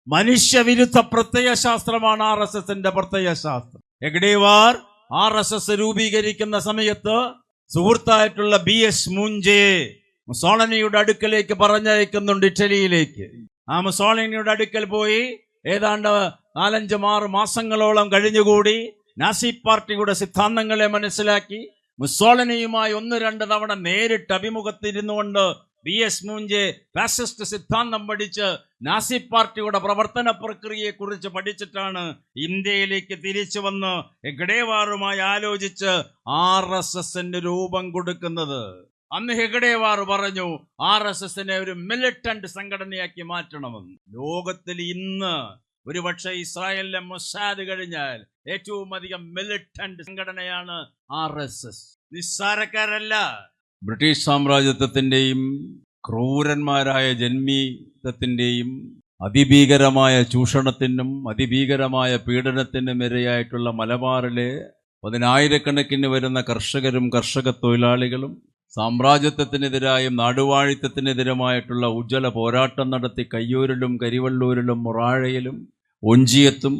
മനുഷ്യവിരുദ്ധ പ്രത്യയശാസ്ത്രമാണ് RSSന്റെ പ്രത്യയശാസ്ത്രം. ഹെഗ്ഡേവാർ RSS രൂപീകരിക്കുന്ന സമയത്ത് സുഹൃത്തായിട്ടുള്ള BS മൂഞ്ചയെ മുസോളിനിയുടെ അടുക്കലേക്ക് പറഞ്ഞയക്കുന്നുണ്ട്, ഇറ്റലിയിലേക്ക്. ആ മുസോളിനിയുടെ അടുക്കൽ പോയി ഏതാണ്ട് 4-6 മാസങ്ങളോളം കഴിഞ്ഞുകൂടി നാസി പാർട്ടിയുടെ സിദ്ധാന്തങ്ങളെ മനസ്സിലാക്കി മുസോളിനിയുമായി 1-2 തവണ നേരിട്ട് അഭിമുഖത്തിരുന്നുകൊണ്ട് BS മൂഞ്ചെ ഫാസിസ്റ്റ് സിദ്ധാന്തം പഠിച്ച് നാസി പാർട്ടിയുടെ പ്രവർത്തന പ്രക്രിയയെക്കുറിച്ച് പഠിച്ചിട്ടാണ് ഇന്ത്യയിലേക്ക് തിരിച്ചു വന്ന് ഹെഗ്ഡേവാറുമായി ആലോചിച്ച് RSSന് രൂപം കൊടുക്കുന്നത്. അന്ന് ഹെഗ്ഡേവാർ പറഞ്ഞു RSSനെ ഒരു മിലിറ്റന്റ് സംഘടനയാക്കി മാറ്റണമെന്ന്. ലോകത്തിൽ ഇന്ന് ഒരുപക്ഷെ ഇസ്രായേലിലെ മൊസാദ് കഴിഞ്ഞാൽ ഏറ്റവും അധികം മിലിറ്റന്റ് സംഘടനയാണ് RSS. നിസ്സാരക്കാരല്ല. ബ്രിട്ടീഷ് സാമ്രാജ്യത്വത്തിന്റെയും ക്രൂരന്മാരായ ജന്മീത്വത്തിന്റെയും അതിഭീകരമായ ചൂഷണത്തിനും അതിഭീകരമായ പീഡനത്തിനും ഇരയായിട്ടുള്ള മലബാറിലെ 10,000-കണക്കിന് വരുന്ന കർഷകരും കർഷക തൊഴിലാളികളും സാമ്രാജ്യത്വത്തിനെതിരായും നാടുവാഴിത്തത്തിനെതിരുമായിട്ടുള്ള ഉജ്ജ്വല പോരാട്ടം നടത്തി കയ്യൂരിലും കരിവള്ളൂരിലും മൊറാഴയിലും ഒഞ്ചിയത്തും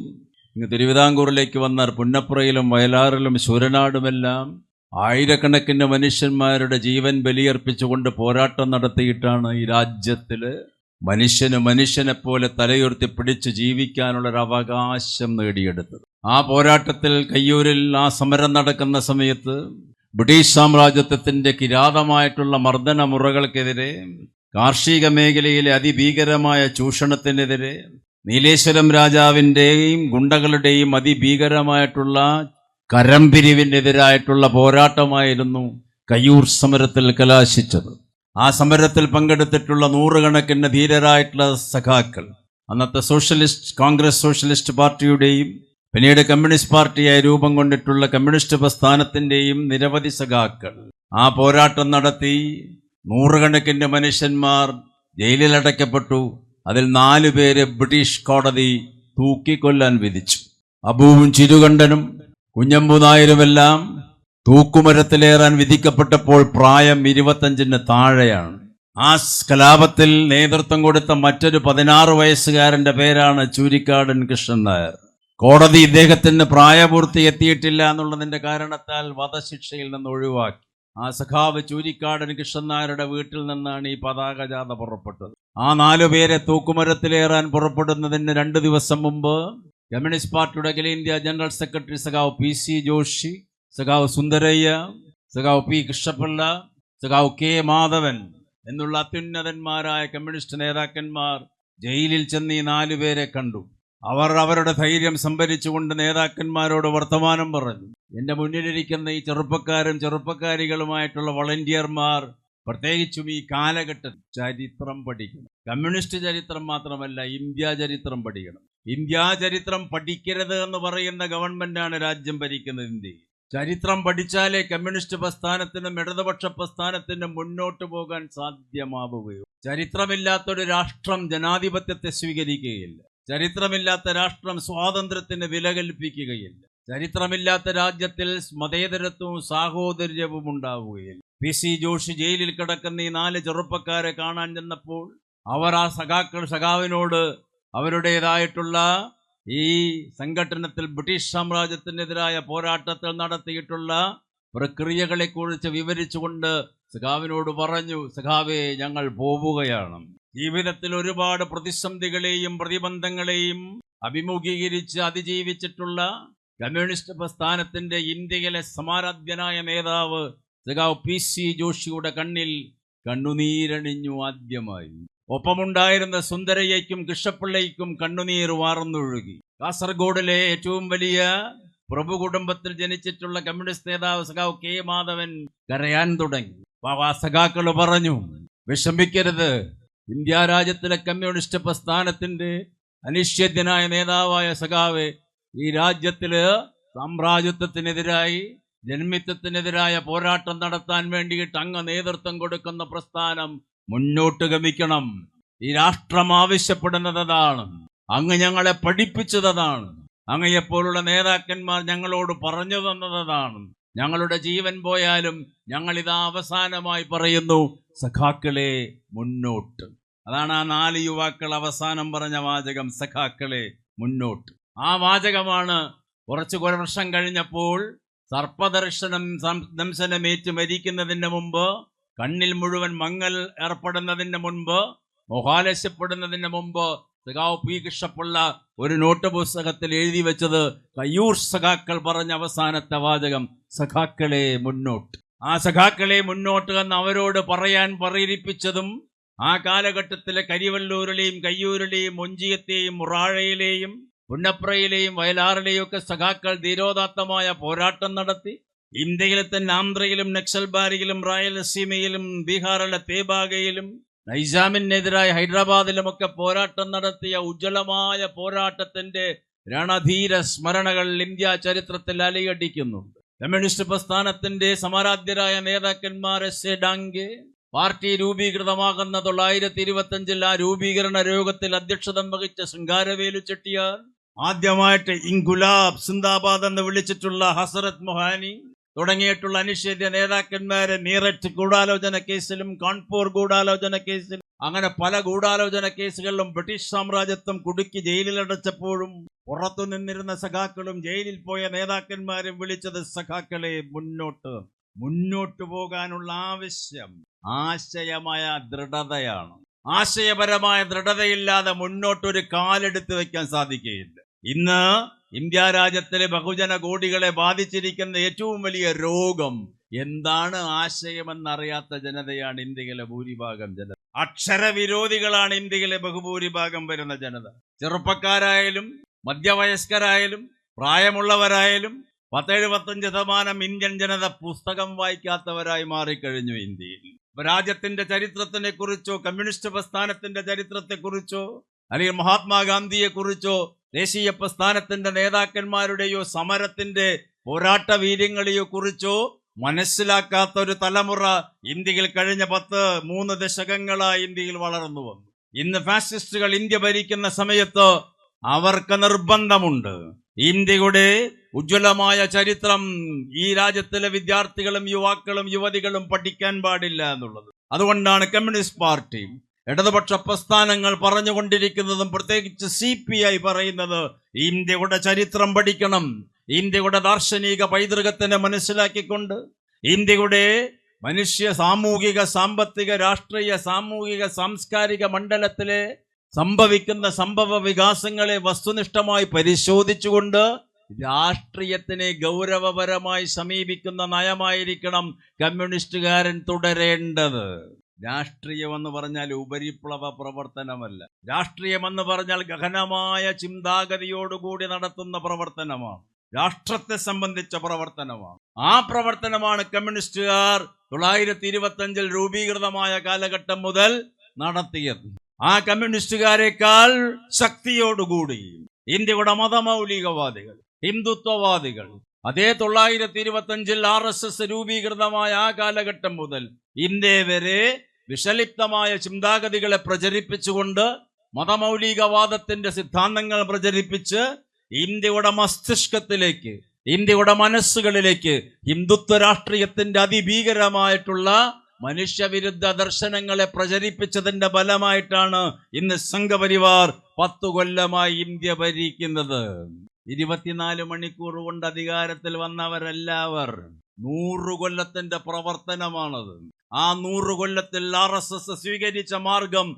ഇങ്ങ് തിരുവിതാംകൂറിലേക്ക് വന്ന പുന്നപ്രയിലും വയലാറിലും ശൂരനാടുമെല്ലാം ആയിരക്കണക്കിന് മനുഷ്യന്മാരുടെ ജീവൻ ബലിയർപ്പിച്ചുകൊണ്ട് പോരാട്ടം നടത്തിയിട്ടാണ് ഈ രാജ്യത്തില് മനുഷ്യനെ പോലെ തലയുയർത്തി പിടിച്ച് ജീവിക്കാനുള്ളൊരു അവകാശം നേടിയെടുത്തത്. ആ പോരാട്ടത്തിൽ കയ്യൂരിൽ ആ സമരം നടക്കുന്ന സമയത്ത് ബ്രിട്ടീഷ് സാമ്രാജ്യത്വത്തിന്റെ കിരാതമായിട്ടുള്ള മർദ്ദന മുറകൾക്കെതിരെ, കാർഷിക മേഖലയിലെ അതിഭീകരമായ ചൂഷണത്തിനെതിരെ, നീലേശ്വരം രാജാവിൻ്റെയും ഗുണ്ടകളുടെയും അതിഭീകരമായിട്ടുള്ള കരംപിരിവിനെതിരായിട്ടുള്ള പോരാട്ടമായിരുന്നു കയ്യൂർ സമരത്തിൽ കലാശിച്ചത്. ആ സമരത്തിൽ പങ്കെടുത്തിട്ടുള്ള 100-കണക്കിന് ധീരരായിട്ടുള്ള സഖാക്കൾ, അന്നത്തെ കോൺഗ്രസ് സോഷ്യലിസ്റ്റ് പാർട്ടിയുടെയും പിന്നീട് കമ്മ്യൂണിസ്റ്റ് പാർട്ടിയായി രൂപം കൊണ്ടിട്ടുള്ള കമ്മ്യൂണിസ്റ്റ് പ്രസ്ഥാനത്തിന്റെയും നിരവധി സഖാക്കൾ ആ പോരാട്ടം നടത്തി 100-കണക്കിന് മനുഷ്യന്മാർ ജയിലിലടയ്ക്കപ്പെട്ടു. അതിൽ 4 പേരെ ബ്രിട്ടീഷ് കോടതി തൂക്കിക്കൊല്ലാൻ വിധിച്ചു. അബൂവും ചിരുകണ്ഠനും കുഞ്ഞമ്പു നായരുമെല്ലാം തൂക്കുമരത്തിലേറാൻ വിധിക്കപ്പെട്ടപ്പോൾ പ്രായം 25-ന് താഴെയാണ്. ആ കലാപത്തിൽ നേതൃത്വം കൊടുത്ത മറ്റൊരു 16 വയസ്സുകാരന്റെ പേരാണ് ചൂരിക്കാടൻ കൃഷ്ണൻ നായർ. കോടതി ഇദ്ദേഹത്തിന് പ്രായപൂർത്തി എത്തിയിട്ടില്ല എന്നുള്ളതിന്റെ കാരണത്താൽ വധശിക്ഷയിൽ നിന്ന് ഒഴിവാക്കി. ആ സഖാവ് ചൂരിക്കാടൻ കൃഷ്ണൻ നായരുടെ വീട്ടിൽ നിന്നാണ് ഈ പതാക ജാഥ പുറപ്പെട്ടത്. ആ 4 പേരെ തൂക്കുമരത്തിലേറാൻ പുറപ്പെടുന്നതിന് 2 ദിവസം മുമ്പ് കമ്മ്യൂണിസ്റ്റ് പാർട്ടിയുടെ അഖിലേന്ത്യാ ജനറൽ സെക്രട്ടറി സഖാവ് PC ജോഷി, സഖാവ് സുന്ദരയ്യ, സഖാവ് P കൃഷ്ണപിള്ള, സഖാവ് K മാധവൻ എന്നുള്ള അത്യുന്നതന്മാരായ കമ്മ്യൂണിസ്റ്റ് നേതാക്കന്മാർ ജയിലിൽ ചെന്ന് ഈ 4 പേരെ കണ്ടു. അവർ അവരുടെ ധൈര്യം സംഭരിച്ചുകൊണ്ട് നേതാക്കന്മാരോട് വർത്തമാനം പറഞ്ഞു. എന്റെ മുന്നിലിരിക്കുന്ന ഈ ചെറുപ്പക്കാരും ചെറുപ്പക്കാരികളുമായിട്ടുള്ള വളണ്ടിയർമാർ പ്രത്യേകിച്ചും ഈ കാലഘട്ടത്തിൽ ചരിത്രം പഠിക്കണം. കമ്മ്യൂണിസ്റ്റ് ചരിത്രം മാത്രമല്ല, ഇന്ത്യ ചരിത്രം പഠിക്കണം. ഇന്ത്യ ചരിത്രം പഠിക്കരുത് എന്ന് പറയുന്ന ഗവൺമെന്റാണ് രാജ്യം ഭരിക്കുന്നത് ഇന്ത്യയിൽ. ചരിത്രം പഠിച്ചാലേ കമ്മ്യൂണിസ്റ്റ് പ്രസ്ഥാനത്തിനും ഇടതുപക്ഷ പ്രസ്ഥാനത്തിനും മുന്നോട്ട് പോകാൻ സാധ്യമാവുകയുള്ളൂ. ചരിത്രമില്ലാത്തൊരു രാഷ്ട്രം ജനാധിപത്യത്തെ സ്വീകരിക്കുകയില്ല. ചരിത്രമില്ലാത്ത രാഷ്ട്രം സ്വാതന്ത്ര്യത്തിന് വില കൽപ്പിക്കുകയില്ല. ചരിത്രമില്ലാത്ത രാജ്യത്തിൽ മതേതരത്വവും സാഹോദര്യവും ഉണ്ടാവുകയില്ല. PC ജോഷി ജയിലിൽ കിടക്കുന്ന ഈ 4 ചെറുപ്പക്കാരെ കാണാൻ ചെന്നപ്പോൾ അവർ ആ സഖാവിനോട് അവരുടേതായിട്ടുള്ള ഈ സംഘടനത്തിൽ ബ്രിട്ടീഷ് സാമ്രാജ്യത്തിനെതിരായ പോരാട്ടത്തിൽ നടത്തിയിട്ടുള്ള പ്രക്രിയകളെക്കുറിച്ച് വിവരിച്ചുകൊണ്ട് സഖാവിനോട് പറഞ്ഞു, സഖാവേ, ഞങ്ങൾ പോവുകയാണ്. ജീവിതത്തിൽ ഒരുപാട് പ്രതിസന്ധികളെയും പ്രതിബന്ധങ്ങളെയും അഭിമുഖീകരിച്ച് അതിജീവിച്ചിട്ടുള്ള കമ്മ്യൂണിസ്റ്റ് പ്രസ്ഥാനത്തിന്റെ ഇന്ത്യയിലെ സമാരാധ്യനായ നേതാവ് സഖാവ് PC ജോഷിയുടെ കണ്ണിൽ കണ്ണുനീരണിഞ്ഞു ആദ്യമായി. ഒപ്പമുണ്ടായിരുന്ന സുന്ദരയ്യയ്ക്കും കൃഷ്ണപിള്ളയ്ക്കും കണ്ണുനീർ വാർന്നൊഴുകി. കാസർഗോഡിലെ ഏറ്റവും വലിയ പ്രഭു കുടുംബത്തിൽ ജനിച്ചിട്ടുള്ള കമ്മ്യൂണിസ്റ്റ് നേതാവ് സഖാവ് K മാധവൻ കരയാൻ തുടങ്ങി. സഖാക്കൾ പറഞ്ഞു, വിഷമിക്കരുത്, ഇന്ത്യ രാജ്യത്തിലെ കമ്മ്യൂണിസ്റ്റ് പ്രസ്ഥാനത്തിന്റെ അനിശ്ചിതനായ നേതാവായ സഖാവ് ഈ രാജ്യത്തില് സാമ്രാജ്യത്വത്തിനെതിരായി ജന്മിത്വത്തിനെതിരായ പോരാട്ടം നടത്താൻ വേണ്ടിയിട്ട് അങ്ങ് നേതൃത്വം കൊടുക്കുന്ന പ്രസ്ഥാനം മുന്നോട്ട് ഗമിക്കണം. ഈ രാഷ്ട്രം ആവശ്യപ്പെടുന്നതാണ്. അങ്ങ് ഞങ്ങളെ പഠിപ്പിച്ചതാണ്. അങ്ങയെപ്പോലുള്ള നേതാക്കന്മാർ ഞങ്ങളോട് പറഞ്ഞു തന്നതാണ്. ഞങ്ങളുടെ ജീവൻ പോയാലും ഞങ്ങളിതാ അവസാനമായി പറയുന്നു, സഖാക്കളെ മുന്നോട്ട്. അതാണ് ആ 4 യുവാക്കൾ അവസാനം പറഞ്ഞ വാചകം, സഖാക്കളെ മുന്നോട്ട്. ആ വാചകമാണ് കുറച്ച് വർഷം കഴിഞ്ഞപ്പോൾ ദംശനമേറ്റ് മരിക്കുന്നതിന് മുമ്പ്, കണ്ണിൽ മുഴുവൻ മങ്ങൽ ഏർപ്പെടുന്നതിന് മുൻപ്, മോഹാലസ്യപ്പെടുന്നതിന് മുമ്പ് സഖാവ് പി കൃഷ്ണപിള്ള ഒരു നോട്ട് പുസ്തകത്തിൽ എഴുതി വെച്ചത് കയ്യൂർ സഖാക്കൾ പറഞ്ഞ അവസാനത്തെ വാചകം, സഖാക്കളെ മുന്നോട്ട്. ആ സഖാക്കളെ മുന്നോട്ട് എന്ന് അവരോട് പറയാൻ പ്രേരിപ്പിച്ചതും ആ കാലഘട്ടത്തിലെ കരിവല്ലൂരിലെയും കയ്യൂരിലെയും ഒഞ്ചിയത്തെയും മുറാഴയിലെയും പുന്നപ്രയിലെയും വയലാറിലെയും ഒക്കെ സഖാക്കൾ ധീരോദാത്തമായ പോരാട്ടം നടത്തി. ഇന്ത്യയിലെ തന്നെ ആന്ധ്രയിലും നക്സൽബാരിയിലും റായലസീമയിലും ബീഹാറിലെ തേബാഗയിലും നൈജാമിനെതിരായ ഹൈദരാബാദിലുമൊക്കെ പോരാട്ടം നടത്തിയ ഉജ്ജ്വലമായ പോരാട്ടത്തിന്റെ രണധീര സ്മരണകൾ ഇന്ത്യ ചരിത്രത്തിൽ അലയടിക്കുന്നുണ്ട്. കമ്മ്യൂണിസ്റ്റ് പ്രസ്ഥാനത്തിന്റെ സമാരാധ്യരായ നേതാക്കന്മാർ എസ് എ ഡാംഗെ, പാർട്ടി രൂപീകൃതമാകുന്ന 1925 ആ രൂപീകരണ യോഗത്തിൽ അധ്യക്ഷത വഹിച്ച ശൃംഗാരവേലു ചെട്ടിയാർ, ആദ്യമായിട്ട് ഇൻകുലാബ് സിന്ദാബാദ് എന്ന് വിളിച്ചിട്ടുള്ള ഹസരത് മൊഹാനി തുടങ്ങിയിട്ടുള്ള അനിഷേധ്യ നേതാക്കന്മാരെ മീററ്റ് ഗൂഢാലോചന കേസിലും കാൺപൂർ ഗൂഢാലോചന കേസിലും അങ്ങനെ പല ഗൂഢാലോചന കേസുകളിലും ബ്രിട്ടീഷ് സാമ്രാജ്യത്വം കുടുക്കി ജയിലിലടച്ചപ്പോഴും പുറത്തു നിന്നിരുന്ന സഖാക്കളും ജയിലിൽ പോയ നേതാക്കന്മാരും വിളിച്ചത് സഖാക്കളെ മുന്നോട്ട്. മുന്നോട്ടു പോകാനുള്ള ആവശ്യം ആശയമായ ദൃഢതയാണ്. ആശയപരമായ ദൃഢതയില്ലാതെ മുന്നോട്ടൊരു കാലെടുത്ത് വെക്കാൻ സാധിക്കുകയില്ല. ഇന്ന് ഇന്ത്യ രാജ്യത്തിലെ ബഹുജന കോടികളെ ബാധിച്ചിരിക്കുന്ന ഏറ്റവും വലിയ രോഗം എന്താണ്? ആശയമെന്നറിയാത്ത ജനതയാണ് ഇന്ത്യയിലെ ഭൂരിഭാഗം ജനത. അക്ഷരവിരോധികളാണ് ഇന്ത്യയിലെ ബഹുഭൂരിഭാഗം വരുന്ന ജനത. ചെറുപ്പക്കാരായാലും മധ്യവയസ്കരായാലും പ്രായമുള്ളവരായാലും 10-75% ഇന്ത്യൻ ജനത പുസ്തകം വായിക്കാത്തവരായി മാറിക്കഴിഞ്ഞു ഇന്ത്യയിൽ. രാജ്യത്തിന്റെ ചരിത്രത്തിനെ കുറിച്ചോ കമ്മ്യൂണിസ്റ്റ് പ്രസ്ഥാനത്തിന്റെ ചരിത്രത്തെക്കുറിച്ചോ അല്ലെങ്കിൽ മഹാത്മാഗാന്ധിയെക്കുറിച്ചോ ദേശീയ പ്രസ്ഥാനത്തിന്റെ നേതാക്കന്മാരുടെയോ സമരത്തിന്റെ പോരാട്ട വീര്യങ്ങളെയോ കുറിച്ചോ മനസ്സിലാക്കാത്ത ഒരു തലമുറ ഇന്ത്യയിൽ കഴിഞ്ഞ 3 ദശകങ്ങളായി ഇന്ത്യയിൽ വളർന്നു വന്നു. ഇന്ന് ഫാസിസ്റ്റുകൾ ഇന്ത്യ ഭരിക്കുന്ന സമയത്ത് അവർക്ക് നിർബന്ധമുണ്ട് ഇന്ത്യയുടെ ഉജ്ജ്വലമായ ചരിത്രം ഈ രാജ്യത്തിലെ വിദ്യാർത്ഥികളും യുവാക്കളും യുവതികളും പഠിക്കാൻ പാടില്ല എന്നുള്ളത്. അതുകൊണ്ടാണ് കമ്മ്യൂണിസ്റ്റ് പാർട്ടി, ഇടതുപക്ഷ പ്രസ്ഥാനങ്ങൾ പറഞ്ഞുകൊണ്ടിരിക്കുന്നതും പ്രത്യേകിച്ച് CPI പറയുന്നത് ഇന്ത്യയുടെ ചരിത്രം പഠിക്കണം. ഇന്ത്യയുടെ ദാർശനിക പൈതൃകത്തിനെ മനസ്സിലാക്കിക്കൊണ്ട് ഇന്ത്യയുടെ മനുഷ്യ സാമൂഹിക സാമ്പത്തിക രാഷ്ട്രീയ സാമൂഹിക സാംസ്കാരിക മണ്ഡലത്തിലെ സംഭവിക്കുന്ന സംഭവ വികാസങ്ങളെ വസ്തുനിഷ്ഠമായി പരിശോധിച്ചുകൊണ്ട് രാഷ്ട്രീയത്തിനെ ഗൗരവപരമായി സമീപിക്കുന്ന നയമായിരിക്കണം കമ്മ്യൂണിസ്റ്റുകാരൻ തുടരേണ്ടത്. രാഷ്ട്രീയമെന്ന് പറഞ്ഞാൽ ഉപരിപ്ലവ പ്രവർത്തനമല്ല. രാഷ്ട്രീയമെന്ന് പറഞ്ഞാൽ ഗഹനമായ ചിന്താഗതിയോടുകൂടി നടത്തുന്ന പ്രവർത്തനമാണ്. രാഷ്ട്രത്തെ സംബന്ധിച്ച പ്രവർത്തനമാണ്. ആ പ്രവർത്തനമാണ് കമ്മ്യൂണിസ്റ്റുകാർ 1925 രൂപീകൃതമായ കാലഘട്ടം മുതൽ നടത്തിയത്. ആ കമ്മ്യൂണിസ്റ്റുകാരെക്കാൾ ശക്തിയോടുകൂടി ഇന്ത്യയുടെ മതമൗലികവാദികൾ, ഹിന്ദുത്വവാദികൾ അതേ 1925 RSS രൂപീകൃതമായ ആ കാലഘട്ടം മുതൽ ഇന്ത്യ വരെ വിഷലിപ്തമായ ചിന്താഗതികളെ പ്രചരിപ്പിച്ചുകൊണ്ട് മതമൗലികവാദത്തിന്റെ സിദ്ധാന്തങ്ങൾ പ്രചരിപ്പിച്ച് ഇന്ത്യയുടെ മസ്തിഷ്കത്തിലേക്ക്, ഇന്ത്യയുടെ മനസ്സുകളിലേക്ക് ഹിന്ദുത്വ രാഷ്ട്രീയത്തിന്റെ അതിഭീകരമായിട്ടുള്ള മനുഷ്യവിരുദ്ധ ദർശനങ്ങളെ പ്രചരിപ്പിച്ചതിന്റെ ഫലമായിട്ടാണ് ഇന്ന് സംഘപരിവാർ 10 കൊല്ലമായി ഇന്ത്യ ഭരിക്കുന്നത്. 24 മണിക്കൂർ കൊണ്ട് അധികാരത്തിൽ വന്നവരെല്ലാവർ 100 കൊല്ലത്തിന്റെ പ്രവർത്തനമാണത്. ആ 100 കൊല്ലത്തിൽ RSS സ്വീകരിച്ച മാർഗം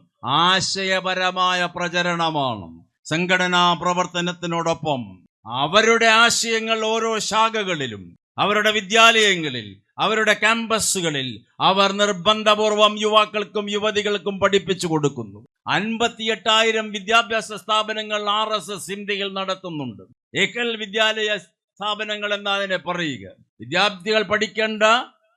ആശയപരമായ പ്രചരണമാണ്. സംഘടനാ പ്രവർത്തനത്തിനോടൊപ്പം അവരുടെ ആശയങ്ങൾ ഓരോ ശാഖകളിലും, അവരുടെ വിദ്യാലയങ്ങളിൽ, അവരുടെ ക്യാമ്പസുകളിൽ അവർ നിർബന്ധപൂർവം യുവാക്കൾക്കും യുവതികൾക്കും പഠിപ്പിച്ചു കൊടുക്കുന്നു. 58,000 വിദ്യാഭ്യാസ സ്ഥാപനങ്ങൾ RSS ഇന്ത്യയിൽ നടത്തുന്നുണ്ട്. ഏകൽ വിദ്യാലയ സ്ഥാപനങ്ങൾ എന്നതിനെ പറയുക. വിദ്യാർത്ഥികൾ പഠിക്കേണ്ട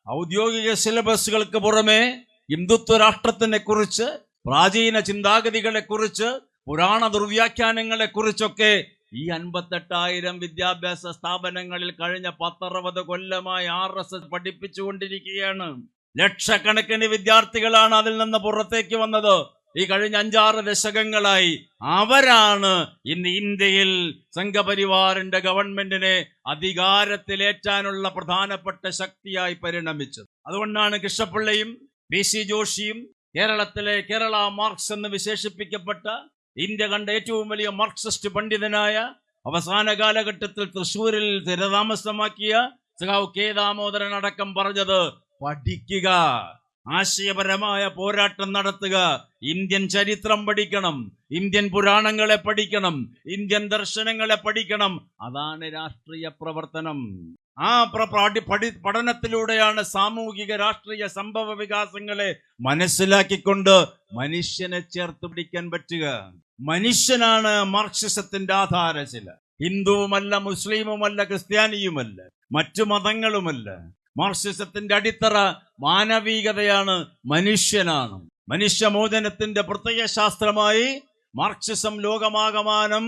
ഔദ്യോഗിക സിലബസുകൾക്ക് പുറമെ ഹിന്ദുത്വ രാഷ്ട്രത്തിനെ കുറിച്ച്, പ്രാചീന ചിന്താഗതികളെ കുറിച്ച്, പുരാണ ദുർവ്യാഖ്യാനങ്ങളെ കുറിച്ചൊക്കെ ഈ 58,000 വിദ്യാഭ്യാസ സ്ഥാപനങ്ങളിൽ കഴിഞ്ഞ 10-60 കൊല്ലമായി RSS പഠിപ്പിച്ചുകൊണ്ടിരിക്കുകയാണ്. ലക്ഷക്കണക്കിന് വിദ്യാർത്ഥികളാണ് അതിൽ നിന്ന് പുറത്തേക്ക് വന്നത് ഈ കഴിഞ്ഞ 5-6 ദശകങ്ങളായി. അവരാണ് ഇന്ന് ഇന്ത്യയിൽ സംഘപരിവാറിന്റെ ഗവൺമെന്റിനെ അധികാരത്തിലേറ്റാനുള്ള പ്രധാനപ്പെട്ട ശക്തിയായി പരിണമിച്ചത്. അതുകൊണ്ടാണ് കൃഷ്ണപിള്ളയും PC ജോഷിയും കേരളത്തിലെ കേരള മാർക്സ് എന്ന് വിശേഷിപ്പിക്കപ്പെട്ട ഇന്ത്യ കണ്ട ഏറ്റവും വലിയ മാർക്സിസ്റ്റ് പണ്ഡിതനായ അവസാന കാലഘട്ടത്തിൽ തൃശ്ശൂരിൽ സ്ഥിരതാമസമാക്കിയ സഖാവ് കെ ദാമോദരൻ അടക്കം പറഞ്ഞത്, പഠിക്കുക, ആശയപരമായ പോരാട്ടം നടത്തുക, ഇന്ത്യൻ ചരിത്രം പഠിക്കണം, ഇന്ത്യൻ പുരാണങ്ങളെ പഠിക്കണം, ഇന്ത്യൻ ദർശനങ്ങളെ പഠിക്കണം. അതാണ് രാഷ്ട്രീയ പ്രവർത്തനം. ആ പഠനത്തിലൂടെയാണ് സാമൂഹിക രാഷ്ട്രീയ സംഭവ വികാസങ്ങളെ മനസ്സിലാക്കിക്കൊണ്ട് മനുഷ്യനെ ചേർത്ത് പിടിക്കാൻ പറ്റുക. മനുഷ്യനാണ് മാർക്സിസത്തിന്റെ ആധാരശില. ഹിന്ദുവുമല്ല, മുസ്ലിമുമല്ല, ക്രിസ്ത്യാനിയുമല്ല, മറ്റു മതങ്ങളുമല്ല. മാർക്സിസത്തിന്റെ അടിത്തറ മാനവികതയാണ്, മനുഷ്യനാണ്. മനുഷ്യമോചനത്തിന്റെ പ്രത്യയശാസ്ത്രമായി മാർക്സിസം ലോകമാകമാനം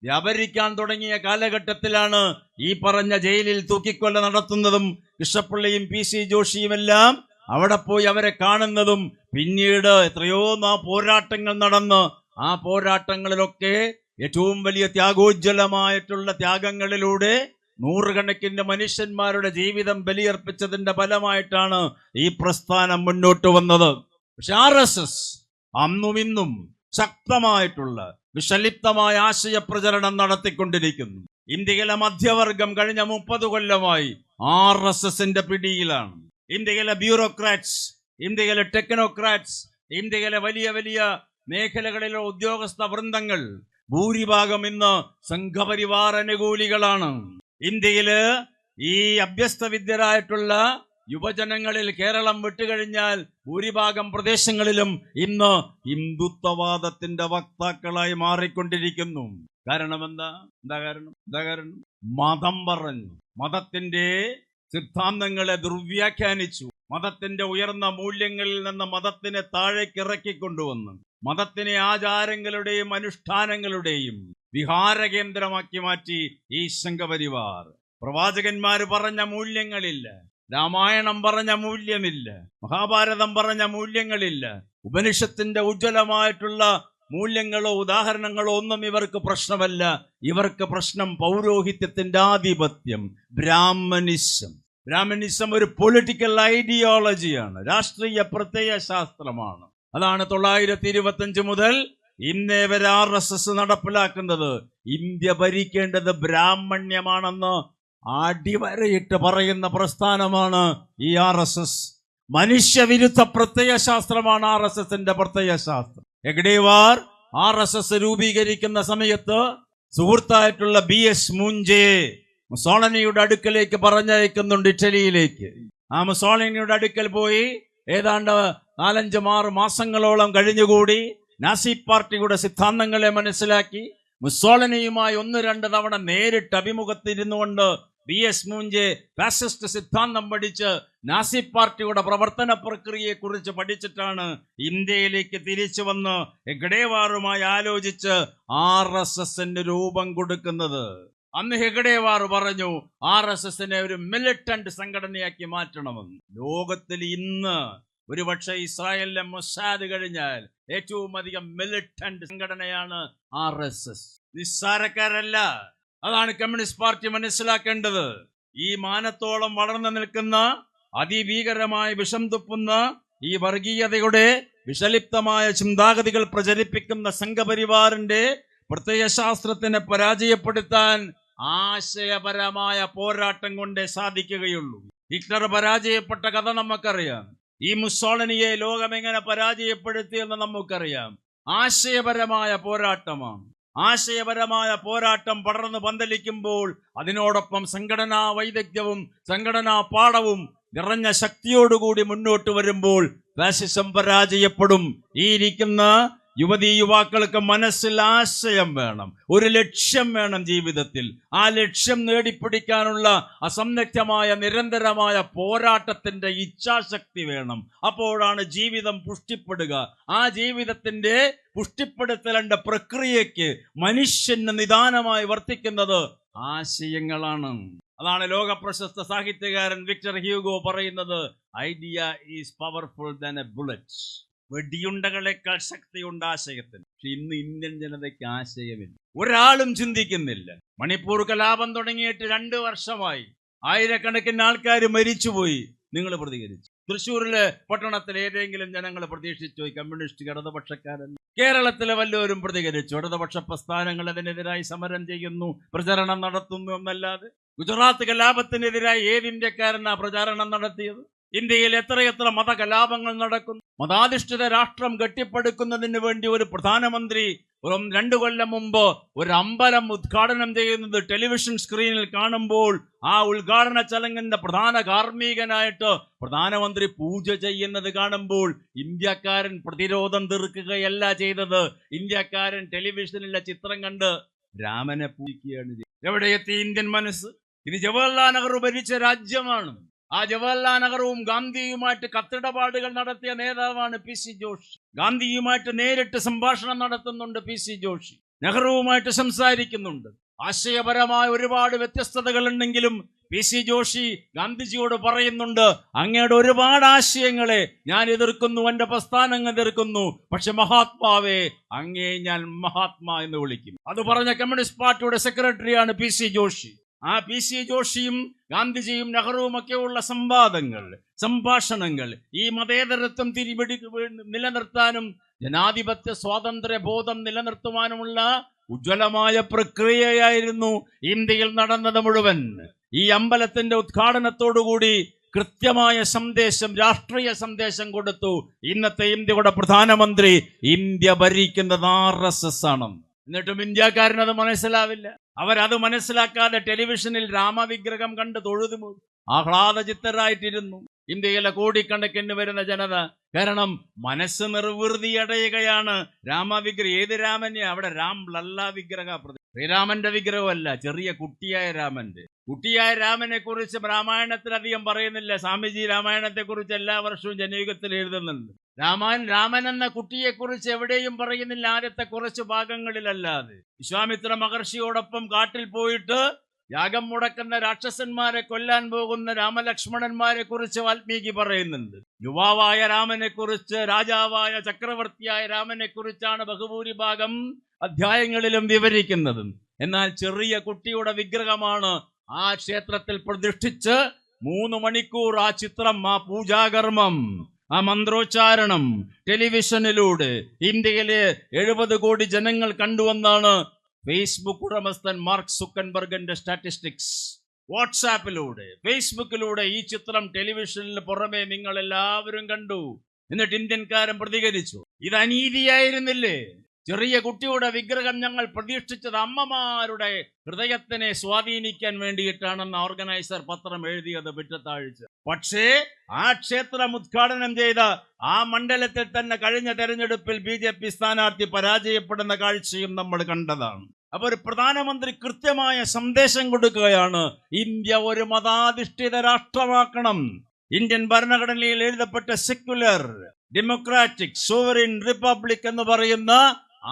വ്യാപരിക്കാൻ തുടങ്ങിയ കാലഘട്ടത്തിലാണ് ഈ പറഞ്ഞ ജയിലിൽ തൂക്കിക്കൊല നടത്തുന്നതും കൃഷ്ണപ്പിള്ളിയും പി സി ജോഷിയുമെല്ലാം അവിടെ പോയി അവരെ കാണുന്നതും. പിന്നീട് എത്രയോ പോരാട്ടങ്ങൾ നടന്ന് ആ പോരാട്ടങ്ങളിലൊക്കെ ഏറ്റവും വലിയ ത്യാഗോജ്വലമായിട്ടുള്ള ത്യാഗങ്ങളിലൂടെ നൂറുകണക്കിന് മനുഷ്യന്മാരുടെ ജീവിതം ബലിയർപ്പിച്ചതിന്റെ ഫലമായിട്ടാണ് ഈ പ്രസ്ഥാനം മുന്നോട്ട് വന്നത്. പക്ഷെ RSS അന്നും ഇന്നും ശക്തമായിട്ടുള്ള വിഷലിപ്തമായ ആശയപ്രചരണം നടത്തിക്കൊണ്ടിരിക്കുന്നു. ഇന്ത്യയിലെ മധ്യവർഗം കഴിഞ്ഞ 30 കൊല്ലമായി RSSന്റെ പിടിയിലാണ്. ഇന്ത്യയിലെ ബ്യൂറോക്രാറ്റ്സ്, ഇന്ത്യയിലെ ടെക്നോക്രാറ്റ്സ്, ഇന്ത്യയിലെ വലിയ വലിയ മേഖലകളിലെ ഉദ്യോഗസ്ഥ വൃന്ദങ്ങൾ ഭൂരിഭാഗം ഇന്ന് സംഘപരിവാർ അനുകൂലികളാണ്. ഇന്ത്യയില് ഈ അഭ്യസ്തവിദ്യരായിട്ടുള്ള യുവജനങ്ങളിൽ കേരളം വിട്ടുകഴിഞ്ഞാൽ ഭൂരിഭാഗം പ്രദേശങ്ങളിലും ഇന്ന് ഹിന്ദുത്വവാദത്തിന്റെ വക്താക്കളായി മാറിക്കൊണ്ടിരിക്കുന്നു. കാരണം എന്താ കാരണം? മതം പറഞ്ഞു, മതത്തിന്റെ സിദ്ധാന്തങ്ങളെ ദുർവ്യാഖ്യാനിച്ചു, മതത്തിന്റെ ഉയർന്ന മൂല്യങ്ങളിൽ നിന്ന് മതത്തിനെ താഴേക്കിറക്കിക്കൊണ്ടുവന്നു, മതത്തിനെ ആചാരങ്ങളുടെയും അനുഷ്ഠാനങ്ങളുടെയും വിഹാരകേന്ദ്രമാക്കി മാറ്റി ഈ സംഘപരിവാർ. പ്രവാചകന്മാര് പറഞ്ഞ മൂല്യങ്ങളില്ല, രാമായണം പറഞ്ഞ മൂല്യമില്ല, മഹാഭാരതം പറഞ്ഞ മൂല്യങ്ങളില്ല, ഉപനിഷത്തിന്റെ ഉജ്ജ്വലമായിട്ടുള്ള മൂല്യങ്ങളോ ഉദാഹരണങ്ങളോ ഒന്നും ഇവർക്ക് പ്രശ്നമല്ല. ഇവർക്ക് പ്രശ്നം പൗരോഹിത്യത്തിന്റെ ആധിപത്യം, ബ്രാഹ്മണിസം. ബ്രാഹ്മണിസം ഒരു പൊളിറ്റിക്കൽ ഐഡിയോളജിയാണ്, രാഷ്ട്രീയ പ്രത്യയശാസ്ത്രമാണ്. അതാണ് 925 മുതൽ ഇന്നേ വരെ RSS നടപ്പിലാക്കുന്നത്. ഇന്ത്യ ഭരിക്കേണ്ടത് ബ്രാഹ്മണ്യമാണെന്ന് അടിവരയിട്ട് പറയുന്ന പ്രസ്ഥാനമാണ് ഈ RSS. മനുഷ്യവിരുദ്ധ പ്രത്യയശാസ്ത്രമാണ് RSSന്റെ പ്രത്യയശാസ്ത്രം. ഹെഗ്ഡേവാർ RSS രൂപീകരിക്കുന്ന സമയത്ത് സുഹൃത്തായിട്ടുള്ള BS മൂഞ്ചയെ മുസോളിനിയുടെ അടുക്കലേക്ക് പറഞ്ഞയക്കുന്നുണ്ട്, ഇറ്റലിയിലേക്ക്. ആ മുസോളിനിയുടെ അടുക്കൽ പോയി ഏതാണ്ട് 4-6 മാസങ്ങളോളം കഴിഞ്ഞുകൂടി നാസി പാർട്ടിയുടെ സിദ്ധാന്തങ്ങളെ മനസ്സിലാക്കി മുസോളിനിയുമായി 1-2 തവണ നേരിട്ട് അഭിമുഖത്തിരുന്നു കൊണ്ട് BS മൂഞ്ചെ ഫാസിസ്റ്റ് സിദ്ധാന്തം പഠിച്ച് നാസി പാർട്ടിയുടെ പ്രവർത്തന പ്രക്രിയയെ കുറിച്ച് പഠിച്ചിട്ടാണ് ഇന്ത്യയിലേക്ക് തിരിച്ചു വന്ന് ഹെഗ്ഡേവാറുമായി ആലോചിച്ച് RSSന് രൂപം കൊടുക്കുന്നത്. അന്ന് ഹെഗ്ഡേവാർ പറഞ്ഞു RSSനെ ഒരു മിലിറ്റന്റ് സംഘടനയാക്കി മാറ്റണമെന്ന്. ലോകത്തിൽ ഇന്ന് ഒരുപക്ഷെ ഇസ്രായേലിലെ മൊസാദ് കഴിഞ്ഞാൽ ഏറ്റവും അധികം മിലിറ്റന്റ് സംഘടനയാണ് RSS. നിസ്സാരക്കാരല്ല. അതാണ് കമ്മ്യൂണിസ്റ്റ് പാർട്ടി മനസ്സിലാക്കേണ്ടത്. ഈ മാനത്തോളം വളർന്നു നിൽക്കുന്ന അതിഭീകരമായ വിഷം തുപ്പുന്ന ഈ വർഗീയതയുടെ വിഷലിപ്തമായ ചിന്താഗതികൾ പ്രചരിപ്പിക്കുന്ന സംഘപരിവാറിന്റെ പ്രത്യയശാസ്ത്രത്തിനെ പരാജയപ്പെടുത്താൻ ആശയപരമായ പോരാട്ടം കൊണ്ടേ സാധിക്കുകയുള്ളൂ. ഹിറ്റ്ലർ പരാജയപ്പെട്ട കഥ നമുക്കറിയാം. ഈ മുസോളിനിയെ ലോകം എങ്ങനെ പരാജയപ്പെടുത്തിയെന്ന് നമുക്കറിയാം. ആശയപരമായ പോരാട്ടമാണ്. ആശയപരമായ പോരാട്ടം പടർന്നു പന്തലിക്കുമ്പോൾ അതിനോടൊപ്പം സംഘടനാ വൈദഗ്ധ്യവും സംഘടനാ പാഠവും നിറഞ്ഞ ശക്തിയോടുകൂടി മുന്നോട്ട് വരുമ്പോൾ ഫാസിസം പരാജയപ്പെടും. ഈ ഇരിക്കുന്ന യുവതീ യുവാക്കൾക്ക് മനസ്സിൽ ആശയം വേണം, ഒരു ലക്ഷ്യം വേണം ജീവിതത്തിൽ. ആ ലക്ഷ്യം നേടിപ്പിടിക്കാനുള്ള അസംനഗ്ധമായ നിരന്തരമായ പോരാട്ടത്തിന്റെ ഇച്ഛാശക്തി വേണം. അപ്പോഴാണ് ജീവിതം പുഷ്ടിപ്പെടുക. ആ ജീവിതത്തിന്റെ പുഷ്ടിപ്പെടുത്തലിന്റെ പ്രക്രിയയ്ക്ക് മനുഷ്യന് നിദാനമായി വർത്തിക്കുന്നത് ആശയങ്ങളാണ്. അതാണ് ലോക പ്രശസ്ത സാഹിത്യകാരൻ വിക്ടർ ഹ്യൂഗോ പറയുന്നത്, idea is powerful than a bullet. വെടിയുണ്ടകളെക്കാൾ ശക്തിയുണ്ട് ആശയത്തിന്. പക്ഷെ ഇന്ന് ഇന്ത്യൻ ജനതയ്ക്ക് ആശയമില്ല, ഒരാളും ചിന്തിക്കുന്നില്ല. മണിപ്പൂർ കലാപം തുടങ്ങിയിട്ട് 2 വർഷമായി, ആയിരക്കണക്കിന് ആൾക്കാർ മരിച്ചുപോയി. നിങ്ങൾ പ്രതികരിച്ചു. തൃശ്ശൂരിലെ പട്ടണത്തിൽ ഏതെങ്കിലും ജനങ്ങൾ പ്രതീക്ഷിച്ചു ഈ കമ്മ്യൂണിസ്റ്റ് ഇടതുപക്ഷക്കാരൻ? കേരളത്തിലെ വല്ലവരും പ്രതികരിച്ചു? ഇടതുപക്ഷ പ്രസ്ഥാനങ്ങൾ അതിനെതിരായി സമരം ചെയ്യുന്നു, പ്രചരണം നടത്തുന്നു എന്നല്ലാതെ. ഗുജറാത്ത് കലാപത്തിനെതിരായി ഏത് ഇന്ത്യക്കാരനാ പ്രചാരണം നടത്തിയത്? ഇന്ത്യയിൽ എത്രയെത്ര മതകലാപങ്ങൾ നടക്കുന്നു. മതാധിഷ്ഠിത രാഷ്ട്രം കെട്ടിപ്പടുക്കുന്നതിന് വേണ്ടി ഒരു പ്രധാനമന്ത്രി 2 കൊല്ലം മുമ്പ് ഒരു അമ്പലം ഉദ്ഘാടനം ചെയ്യുന്നത് ടെലിവിഷൻ സ്ക്രീനിൽ കാണുമ്പോൾ ആ ഉദ്ഘാടന ചടങ്ങിന്റെ പ്രധാന കാർമ്മികനായിട്ട് പ്രധാനമന്ത്രി പൂജ ചെയ്യുന്നത് കാണുമ്പോൾ ഇന്ത്യക്കാരൻ പ്രതിരോധം തീർക്കുകയല്ല ചെയ്തത്. ഇന്ത്യക്കാരൻ ടെലിവിഷനിലെ ചിത്രം കണ്ട് രാമനെ പൂജിക്കുകയാണ് ചെയ്തത്. എവിടെ എത്തി ഇന്ത്യൻ മനസ്സ്? ഇത് ജവഹർലാൽ നെഹ്റു ഭരിച്ച രാജ്യമാണ്. ആ ജവഹർലാൽ നെഹ്റുവും ഗാന്ധിയുമായിട്ട് കത്തിടപാടുകൾ നടത്തിയ നേതാവാണ് PC ജോഷി. ഗാന്ധിയുമായിട്ട് നേരിട്ട് സംഭാഷണം നടത്തുന്നുണ്ട് PC ജോഷി. നെഹ്റുവുമായിട്ട് സംസാരിക്കുന്നുണ്ട്. ആശയപരമായ ഒരുപാട് വ്യത്യസ്തതകൾ ഉണ്ടെങ്കിലും PC ജോഷി ഗാന്ധിജിയോട് പറയുന്നുണ്ട്, അങ്ങയുടെ ഒരുപാട് ആശയങ്ങളെ ഞാൻ എതിർക്കുന്നു, എന്റെ പ്രസ്ഥാനങ്ങൾ എതിർക്കുന്നു, പക്ഷെ മഹാത്മാവേ, അങ്ങേ ഞാൻ മഹാത്മാ എന്ന് വിളിക്കും. അത് പറഞ്ഞ കമ്മ്യൂണിസ്റ്റ് പാർട്ടിയുടെ സെക്രട്ടറിയാണ് PC ജോഷി. ആ PC ജോഷിയും ഗാന്ധിജിയും നെഹ്റുവും ഒക്കെയുള്ള സംഭാഷണങ്ങൾ ഈ മതേതരത്വം നിലനിർത്താനും ജനാധിപത്യ സ്വാതന്ത്ര്യ ബോധം നിലനിർത്തുവാനുമുള്ള ഉജ്ജ്വലമായ പ്രക്രിയയായിരുന്നു ഇന്ത്യയിൽ നടന്നത് മുഴുവൻ. ഈ അമ്പലത്തിന്റെ ഉദ്ഘാടനത്തോടുകൂടി കൃത്യമായ സന്ദേശം, രാഷ്ട്രീയ സന്ദേശം കൊടുത്തു. ഇന്നത്തെ ഇന്ത്യയുടെ പ്രധാനമന്ത്രി ഇന്ത്യ ഭരിക്കുന്നത് RSS ആണ്. എന്നിട്ടും ഇന്ത്യക്കാരനത് മനസ്സിലാവില്ല. അവരത് മനസ്സിലാക്കാതെ ടെലിവിഷനിൽ രാമവിഗ്രഹം കണ്ട് തൊഴുതു ആഹ്ലാദചിത്തരായിട്ടിരുന്നു ഇന്ത്യയിലെ കോടിക്കണക്കിന് വരുന്ന ജനത. കാരണം മനസ്സ് നിർവൃതിയടയുകയാണ്. രാമവിഗ്രഹം ഏത് രാമനെയാ? അവിടെ രാം ലല്ല വിഗ്രഹ, ശ്രീരാമന്റെ വിഗ്രഹമല്ല, ചെറിയ കുട്ടിയായ രാമനെ കുറിച്ച് രാമായണത്തിൽ അധികം പറയുന്നില്ല. സ്വാമിജി രാമായണത്തെ കുറിച്ച് എല്ലാ വർഷവും ജനയുഗത്തിൽ എഴുതുന്നുണ്ട്. രാമൻ എന്ന കുട്ടിയെ കുറിച്ച് എവിടെയും പറയുന്നില്ല, ആദ്യത്തെ കുറച്ച് ഭാഗങ്ങളിലല്ലാതെ. വിശ്വാമിത്ര മഹർഷിയോടൊപ്പം കാട്ടിൽ പോയിട്ട് യാഗം മുടക്കുന്ന രാക്ഷസന്മാരെ കൊല്ലാൻ പോകുന്ന രാമലക്ഷ്മണന്മാരെ കുറിച്ച് വാൽമീകി പറയുന്നുണ്ട്. യുവാവായ രാമനെ കുറിച്ച്, രാജാവായ ചക്രവർത്തിയായ രാമനെ കുറിച്ചാണ് ബഹുഭൂരിഭാഗം അധ്യായങ്ങളിലും വിവരിക്കുന്നത്. എന്നാൽ ചെറിയ കുട്ടിയുടെ വിഗ്രഹമാണ് ആ ക്ഷേത്രത്തിൽ പ്രതിഷ്ഠിച്ച് 3 മണിക്കൂർ ആ ചിത്രം, ആ പൂജാകർമ്മം, ആ മന്ത്രോച്ചാരണം ടെലിവിഷനിലൂടെ ഇന്ത്യയിലെ 70 കോടി ജനങ്ങൾ കണ്ടുവന്നാണ് ഫേസ്ബുക്ക് ഉടമസ്ഥൻ മാർക്ക് സുക്കൻബർഗിന്റെ സ്റ്റാറ്റിസ്റ്റിക്സ്. വാട്സാപ്പിലൂടെ, ഫേസ്ബുക്കിലൂടെ ഈ ചിത്രം ടെലിവിഷനിൽ പുറമെ നിങ്ങൾ എല്ലാവരും കണ്ടു. എന്നിട്ട് ഇന്ത്യൻകാരൻ പ്രതികരിച്ചു, ഇത് അനീതിയായിരുന്നില്ലേ? ചെറിയ കുട്ടിയുടെ വിഗ്രഹം ഞങ്ങൾ പ്രതീക്ഷിച്ചത് അമ്മമാരുടെ ഹൃദയത്തിനെ സ്വാധീനിക്കാൻ വേണ്ടിയിട്ടാണെന്ന് ഓർഗനൈസർ പത്രം എഴുതിയത് പിറ്റത്താഴ്ച. പക്ഷേ ആ ക്ഷേത്രം ഉദ്ഘാടനം ചെയ്ത ആ മണ്ഡലത്തിൽ തന്നെ കഴിഞ്ഞ തെരഞ്ഞെടുപ്പിൽ BJP സ്ഥാനാർത്ഥി പരാജയപ്പെടുന്ന കാഴ്ചയും നമ്മൾ കണ്ടതാണ്. അപ്പൊ ഒരു പ്രധാനമന്ത്രി കൃത്യമായ സന്ദേശം കൊടുക്കുകയാണ്, ഇന്ത്യ ഒരു മതാധിഷ്ഠിത രാഷ്ട്രമാക്കണം. ഇന്ത്യൻ ഭരണഘടനയിൽ എഴുതപ്പെട്ട സെക്യുലർ, ഡെമോക്രാറ്റിക്, സോവറിൻ റിപ്പബ്ലിക് എന്ന് പറയുന്ന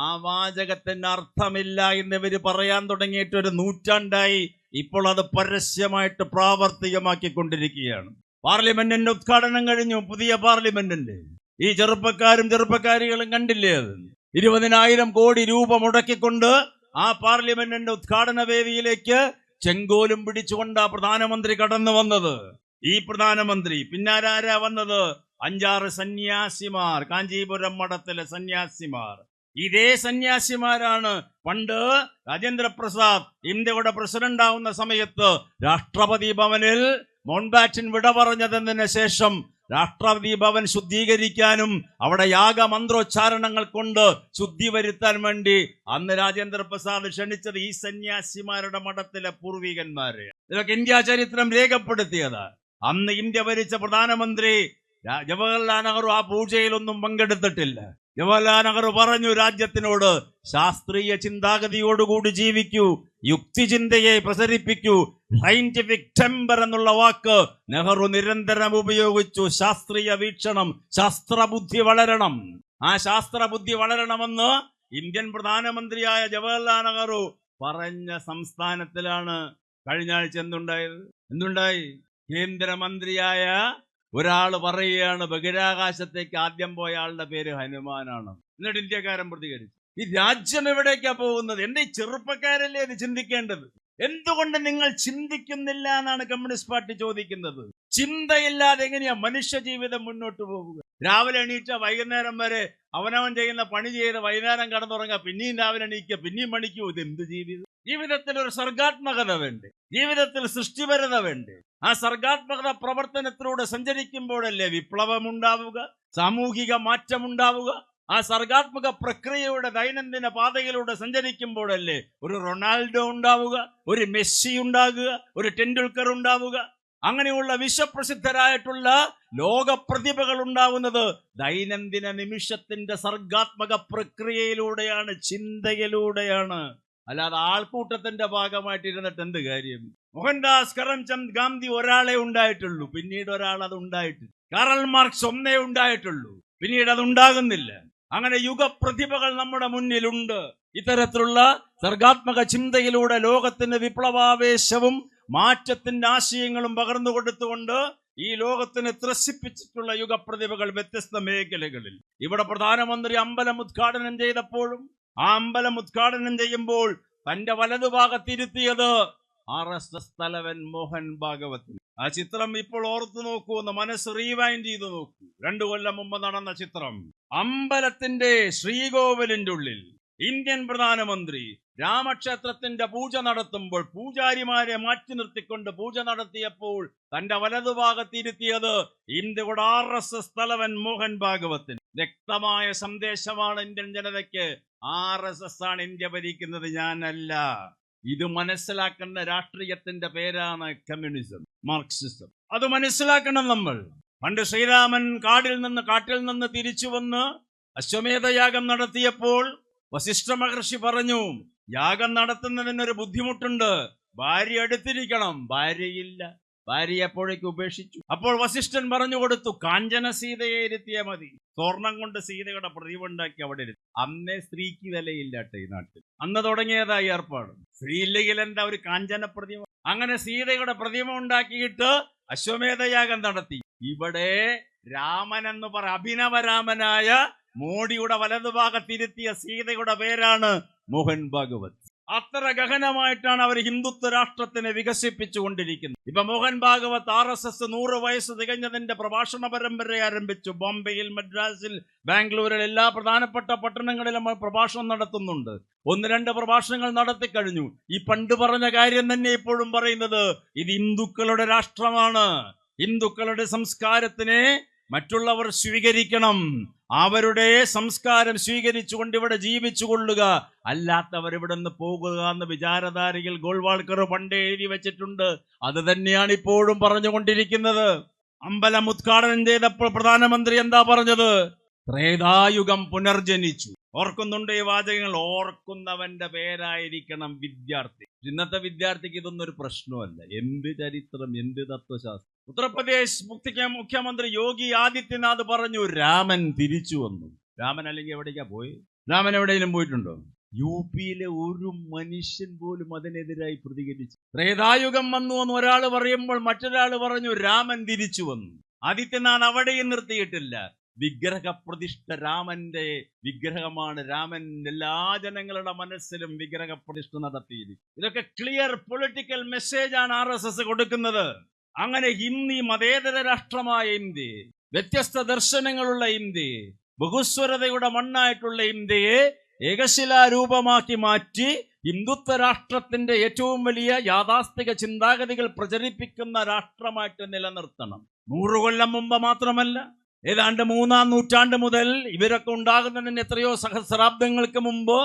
ആ വാചകത്തിന് അർത്ഥമില്ല എന്നിവര് പറയാൻ തുടങ്ങിയിട്ട് 1 നൂറ്റാണ്ടായി. ഇപ്പോൾ അത് പരസ്യമായിട്ട് പ്രാവർത്തികമാക്കിക്കൊണ്ടിരിക്കുകയാണ്. പാർലമെന്റിന്റെ ഉദ്ഘാടനം കഴിഞ്ഞു, പുതിയ പാർലമെന്റിന്റെ. ഈ ചെറുപ്പക്കാരികളും കണ്ടില്ലേ അത്? 20,000 കോടി രൂപ മുടക്കിക്കൊണ്ട് ആ പാർലമെന്റിന്റെ ഉദ്ഘാടന വേദിയിലേക്ക് ചെങ്കോലും പിടിച്ചുകൊണ്ടാ പ്രധാനമന്ത്രി കടന്നു വന്നത്. ഈ പ്രധാനമന്ത്രി പിന്നാരാ വന്നത്? 5-6 സന്യാസിമാർ, കാഞ്ചീപുരം മഠത്തിലെ സന്യാസിമാർ. ഇതേ സന്യാസിമാരാണ് പണ്ട് രാജേന്ദ്ര പ്രസാദ് ഇന്ത്യയുടെ പ്രസിഡന്റ് ആവുന്ന സമയത്ത് രാഷ്ട്രപതി ഭവനിൽ മൗണ്ട്ബാറ്റൻ വിട പറഞ്ഞതിന് ശേഷം രാഷ്ട്രപതി ഭവൻ ശുദ്ധീകരിക്കാനും അവിടെ യാഗമന്ത്രോച്ചാരണങ്ങൾ കൊണ്ട് ശുദ്ധി വരുത്താൻ വേണ്ടി അന്ന് രാജേന്ദ്ര പ്രസാദ് ക്ഷണിച്ചത് ഈ സന്യാസിമാരുടെ മഠത്തിലെ പൂർവികന്മാരെ. ഇതൊക്കെ ഇന്ത്യ ചരിത്രം രേഖപ്പെടുത്തിയത്. അന്ന് ഇന്ത്യ ഭരിച്ച പ്രധാനമന്ത്രി ജവഹർലാൽ നെഹ്റു ആ പൂജയിലൊന്നും പങ്കെടുത്തിട്ടില്ല. ജവഹർലാൽ നെഹ്റു പറഞ്ഞു രാജ്യത്തിനോട്, ശാസ്ത്രീയ ചിന്താഗതിയോടുകൂടി ജീവിക്കൂ, യുക്തിചിന്തയെ പ്രസരിപ്പിക്കൂ. സയന്റിഫിക് ടെമ്പർ എന്നുള്ള വാക്ക് നെഹ്റു നിരന്തരം ഉപയോഗിച്ചു. ശാസ്ത്രീയ വീക്ഷണം, ശാസ്ത്രബുദ്ധി വളരണം. ആ ശാസ്ത്രബുദ്ധി വളരണമെന്ന് ഇന്ത്യൻ പ്രധാനമന്ത്രിയായ ജവഹർലാൽ നെഹ്റു പറഞ്ഞ സംസ്ഥാനത്തിലാണ് കഴിഞ്ഞ ആഴ്ച എന്തുണ്ടായി? കേന്ദ്രമന്ത്രിയായ ഒരാൾ പറയുകയാണ് ബഹിരാകാശത്തേക്ക് ആദ്യം പോയ ആളുടെ പേര് ഹനുമാനാണ്. എന്നിട്ട് ഇന്ത്യക്കാരൻ പ്രതികരിച്ചു. ഈ രാജ്യം എവിടേക്കാ പോകുന്നത്? എന്റെ ചെറുപ്പക്കാരല്ലേ ഇത് ചിന്തിക്കേണ്ടത്? എന്തുകൊണ്ട് നിങ്ങൾ ചിന്തിക്കുന്നില്ല എന്നാണ് കമ്മ്യൂണിസ്റ്റ് പാർട്ടി ചോദിക്കുന്നത്. ചിന്തയില്ലാതെ എങ്ങനെയാ മനുഷ്യ ജീവിതം മുന്നോട്ട് പോകുക? രാവിലെ എണീറ്റ വൈകുന്നേരം വരെ അവനവൻ ചെയ്യുന്ന പണി ചെയ്ത് വൈകുന്നേരം കടന്നുറങ്ങുക, പിന്നെയും രാവിലെ എണീക്കുക, പിന്നെയും പണിക്കൂ. ഇത് എന്ത് ജീവിതം? ജീവിതത്തിൽ ഒരു സർഗാത്മകത വേണ്ടേ? ജീവിതത്തിൽ സൃഷ്ടിപരത വേണ്ടേ? ആ സർഗാത്മകത പ്രവർത്തനത്തിലൂടെ സഞ്ചരിക്കുമ്പോഴല്ലേ വിപ്ലവം ഉണ്ടാവുക, സാമൂഹിക മാറ്റം ഉണ്ടാവുക? ആ സർഗാത്മക പ്രക്രിയയുടെ ദൈനംദിന പാതയിലൂടെ സഞ്ചരിക്കുമ്പോഴല്ലേ ഒരു റൊണാൾഡോ ഉണ്ടാവുക, ഒരു മെസ്സി ഉണ്ടാകുക, ഒരു ടെണ്ടുൽക്കർ ഉണ്ടാവുക? അങ്ങനെയുള്ള വിശ്വപ്രസിദ്ധരായിട്ടുള്ള ലോക പ്രതിഭകൾ ഉണ്ടാവുന്നത് ദൈനംദിന നിമിഷത്തിന്റെ സർഗാത്മക പ്രക്രിയയിലൂടെയാണ്, ചിന്തയിലൂടെയാണ്. അല്ലാതെ ആൾക്കൂട്ടത്തിന്റെ ഭാഗമായിട്ട് ഇരുന്നിട്ട് എന്ത് കാര്യം? മോഹൻദാസ് കരംചന്ദ് ഗാന്ധി ഒരാളെ ഉണ്ടായിട്ടുള്ളൂ, പിന്നീട് ഒരാൾ അത് ഉണ്ടായിട്ടില്ല. കാറൽ മാർക്സ് ഒന്നേ ഉണ്ടായിട്ടുള്ളൂ, പിന്നീട് അത് ഉണ്ടാകുന്നില്ല. അങ്ങനെ യുഗപ്രതിഭകൾ നമ്മുടെ മുന്നിലുണ്ട്. ഇത്തരത്തിലുള്ള സർഗാത്മക ചിന്തയിലൂടെ ലോകത്തിന്റെ വിപ്ലവാവേശവും മാറ്റത്തിന്റെ ആശയങ്ങളും പകർന്നു കൊടുത്തുകൊണ്ട് ഈ ലോകത്തിന് ത്രസിപ്പിച്ചിട്ടുള്ള യുഗപ്രതിഭകൾ വ്യത്യസ്ത മേഖലകളിൽ. ഇവിടെ പ്രധാനമന്ത്രി അമ്പലം ഉദ്ഘാടനം ചെയ്തപ്പോഴും ആ അമ്പലം ഉദ്ഘാടനം ചെയ്യുമ്പോൾ തന്റെ വലതുഭാഗത്തിരുത്തിയത് RSS തലവൻ മോഹൻ ഭാഗവത്. ആ ചിത്രം ഇപ്പോൾ ഓർത്തു നോക്കൂ, ഒന്ന് മനസ്സ് റീവൈൻഡ് ചെയ്ത് നോക്കൂ. 2 കൊല്ലം മുമ്പ് നടന്ന ചിത്രം. അമ്പലത്തിന്റെ ശ്രീകോവിലിന്റെ ഉള്ളിൽ ഇന്ത്യൻ പ്രധാനമന്ത്രി രാമക്ഷേത്രത്തിന്റെ പൂജ നടത്തുമ്പോൾ പൂജാരിമാരെ മാറ്റി നിർത്തിക്കൊണ്ട് പൂജ നടത്തിയപ്പോൾ തന്റെ വലതുഭാഗത്തിരുത്തിയത് ഇന്ത്യയുടെ RSS തലവൻ മോഹൻ ഭാഗവത്തിന്. വ്യക്തമായ സന്ദേശമാണ് ഇന്ത്യൻ ജനതയ്ക്ക്. RSS ആണ് ഇന്ത്യ ഭരിക്കുന്നത്, ഞാനല്ല. ഇത് മനസ്സിലാക്കേണ്ട രാഷ്ട്രീയത്തിന്റെ പേരാണ് കമ്മ്യൂണിസം, മാർക്സിസം. അത് മനസ്സിലാക്കണം നമ്മൾ. പണ്ട് ശ്രീരാമൻ കാട്ടിൽ നിന്ന് തിരിച്ചു വന്ന് അശ്വമേധയാഗം നടത്തിയപ്പോൾ വസിഷ്ഠ മഹർഷി പറഞ്ഞു, യാഗം നടത്തുന്നതിനൊരു ബുദ്ധിമുട്ടുണ്ട്, ഭാര്യ അടുത്തിരിക്കണം. ഭാര്യയില്ല, ഭാര്യ എപ്പോഴേക്ക് ഉപേക്ഷിച്ചു. അപ്പോൾ വസിഷ്ഠൻ പറഞ്ഞു കൊടുത്തു, കാഞ്ചന സീതയെ ഇരുത്തിയ മതി. സ്വർണം കൊണ്ട് സീതയുടെ പ്രതിമ ഉണ്ടാക്കി അവിടെ ഇരുത്തി. അന്നേ സ്ത്രീക്ക് വിലയില്ലാട്ടെ ഈ നാട്ടിൽ. അന്ന് തുടങ്ങിയതായി ഏർപ്പാട്. സ്ത്രീ ഇല്ലെങ്കിൽ എന്താ ഒരു കാഞ്ചന പ്രതിമ? അങ്ങനെ സീതയുടെ പ്രതിമ ഉണ്ടാക്കിയിട്ട് അശ്വമേധയാഗം നടത്തി. ഇവിടെ രാമൻ എന്ന് അഭിനവരാമനായ മോഡിയുടെ വലതുഭാഗത്തിരുത്തിയ സീതയുടെ പേരാണ് മോഹൻ ഭാഗവത്. അത്ര ഗഹനമായിട്ടാണ് അവർ ഹിന്ദുത്വ രാഷ്ട്രത്തിനെ വികസിപ്പിച്ചുകൊണ്ടിരിക്കുന്നത്. ഇപ്പൊ മോഹൻ ഭാഗവത് RSS 100 വയസ്സ് തികഞ്ഞതിന്റെ പ്രഭാഷണ പരമ്പര ആരംഭിച്ചു. ബോംബെയിൽ, മദ്രാസിൽ, ബാംഗ്ലൂരിൽ, എല്ലാ പ്രധാനപ്പെട്ട പട്ടണങ്ങളിലും പ്രഭാഷണം നടത്തുന്നുണ്ട്. 1-2 പ്രഭാഷണങ്ങൾ നടത്തി കഴിഞ്ഞു. ഈ പണ്ട് പറഞ്ഞ കാര്യം തന്നെ ഇപ്പോഴും പറയുന്നത്, ഇത് ഹിന്ദുക്കളുടെ രാഷ്ട്രമാണ്. ഹിന്ദുക്കളുടെ സംസ്കാരത്തിനെ മറ്റുള്ളവർ സ്വീകരിക്കണം. അവരുടെ സംസ്കാരം സ്വീകരിച്ചുകൊണ്ട് ഇവിടെ ജീവിച്ചു കൊള്ളുക, അല്ലാത്തവർ ഇവിടെ നിന്ന് പോകുക എന്ന വിചാരധാരയിൽ ഗോൾവാൾക്കർ പണ്ടേ എഴുതി വെച്ചിട്ടുണ്ട്. അത് തന്നെയാണ് ഇപ്പോഴും പറഞ്ഞുകൊണ്ടിരിക്കുന്നത്. അമ്പലം ഉദ്ഘാടനം ചെയ്തപ്പോൾ പ്രധാനമന്ത്രി എന്താ പറഞ്ഞത്? ത്രേതായുഗം പുനർജനിച്ചു. ഓർക്കുന്നുണ്ട് ഈ വാചകങ്ങൾ? ഓർക്കുന്നവന്റെ പേരായിരിക്കണം വിദ്യാർത്ഥി. ഇന്നത്തെ വിദ്യാർത്ഥിക്ക് ഇതൊന്നും ഒരു പ്രശ്നമല്ല. എന്ത് ചരിത്രം, എന്ത് തത്വശാസ്ത്രം. ഉത്തർപ്രദേശ് മുഖ്യമന്ത്രി യോഗി ആദിത്യനാഥ് പറഞ്ഞു, രാമൻ തിരിച്ചു വന്നു. രാമൻ അല്ലെങ്കിൽ എവിടേക്കാ പോയി? രാമൻ എവിടെയെങ്കിലും പോയിട്ടുണ്ടോ? UP-യിലെ ഒരു മനുഷ്യൻ പോലും അതിനെതിരായി പ്രതികരിച്ചു. ത്രേതായുഗം വന്നു എന്ന് ഒരാൾ പറയുമ്പോൾ മറ്റൊരാൾ പറഞ്ഞു രാമൻ തിരിച്ചു വന്നു. ആദിത്യനാഥ് അവിടെയും നിർത്തിയിട്ടില്ല. വിഗ്രഹപ്രതിഷ്ഠ രാമന്റെ വിഗ്രഹമാണ്. രാമൻ എല്ലാ ജനങ്ങളുടെ മനസ്സിലും വിഗ്രഹപ്രതിഷ്ഠ നടത്തിയിരിക്കും. ഇതൊക്കെ ക്ലിയർ പൊളിറ്റിക്കൽ മെസ്സേജാണ് RSS കൊടുക്കുന്നത്. അങ്ങനെ ഹിന്ദി മതേതര രാഷ്ട്രമായ ഇന്ത്യ, വ്യത്യസ്ത ദർശനങ്ങളുള്ള ഇന്ത്യ, ബഹുസ്വരതയുടെ മണ്ണായിട്ടുള്ള ഇന്ത്യയെ ഏകശിലാരൂപമാക്കി മാറ്റി ഹിന്ദുത്വ രാഷ്ട്രത്തിന്റെ ഏറ്റവും വലിയ യാഥാസ്ഥിക ചിന്താഗതികൾ പ്രചരിപ്പിക്കുന്ന രാഷ്ട്രമായിട്ട് നിലനിർത്തണം. 100 കൊല്ലം മുമ്പ് മാത്രമല്ല, ഏതാണ്ട് 3-ാം നൂറ്റാണ്ട് മുതൽ ഇവരൊക്കെ ഉണ്ടാകുന്നതിന് എത്രയോ സഹസ്രാബ്ദങ്ങൾക്ക് മുമ്പ്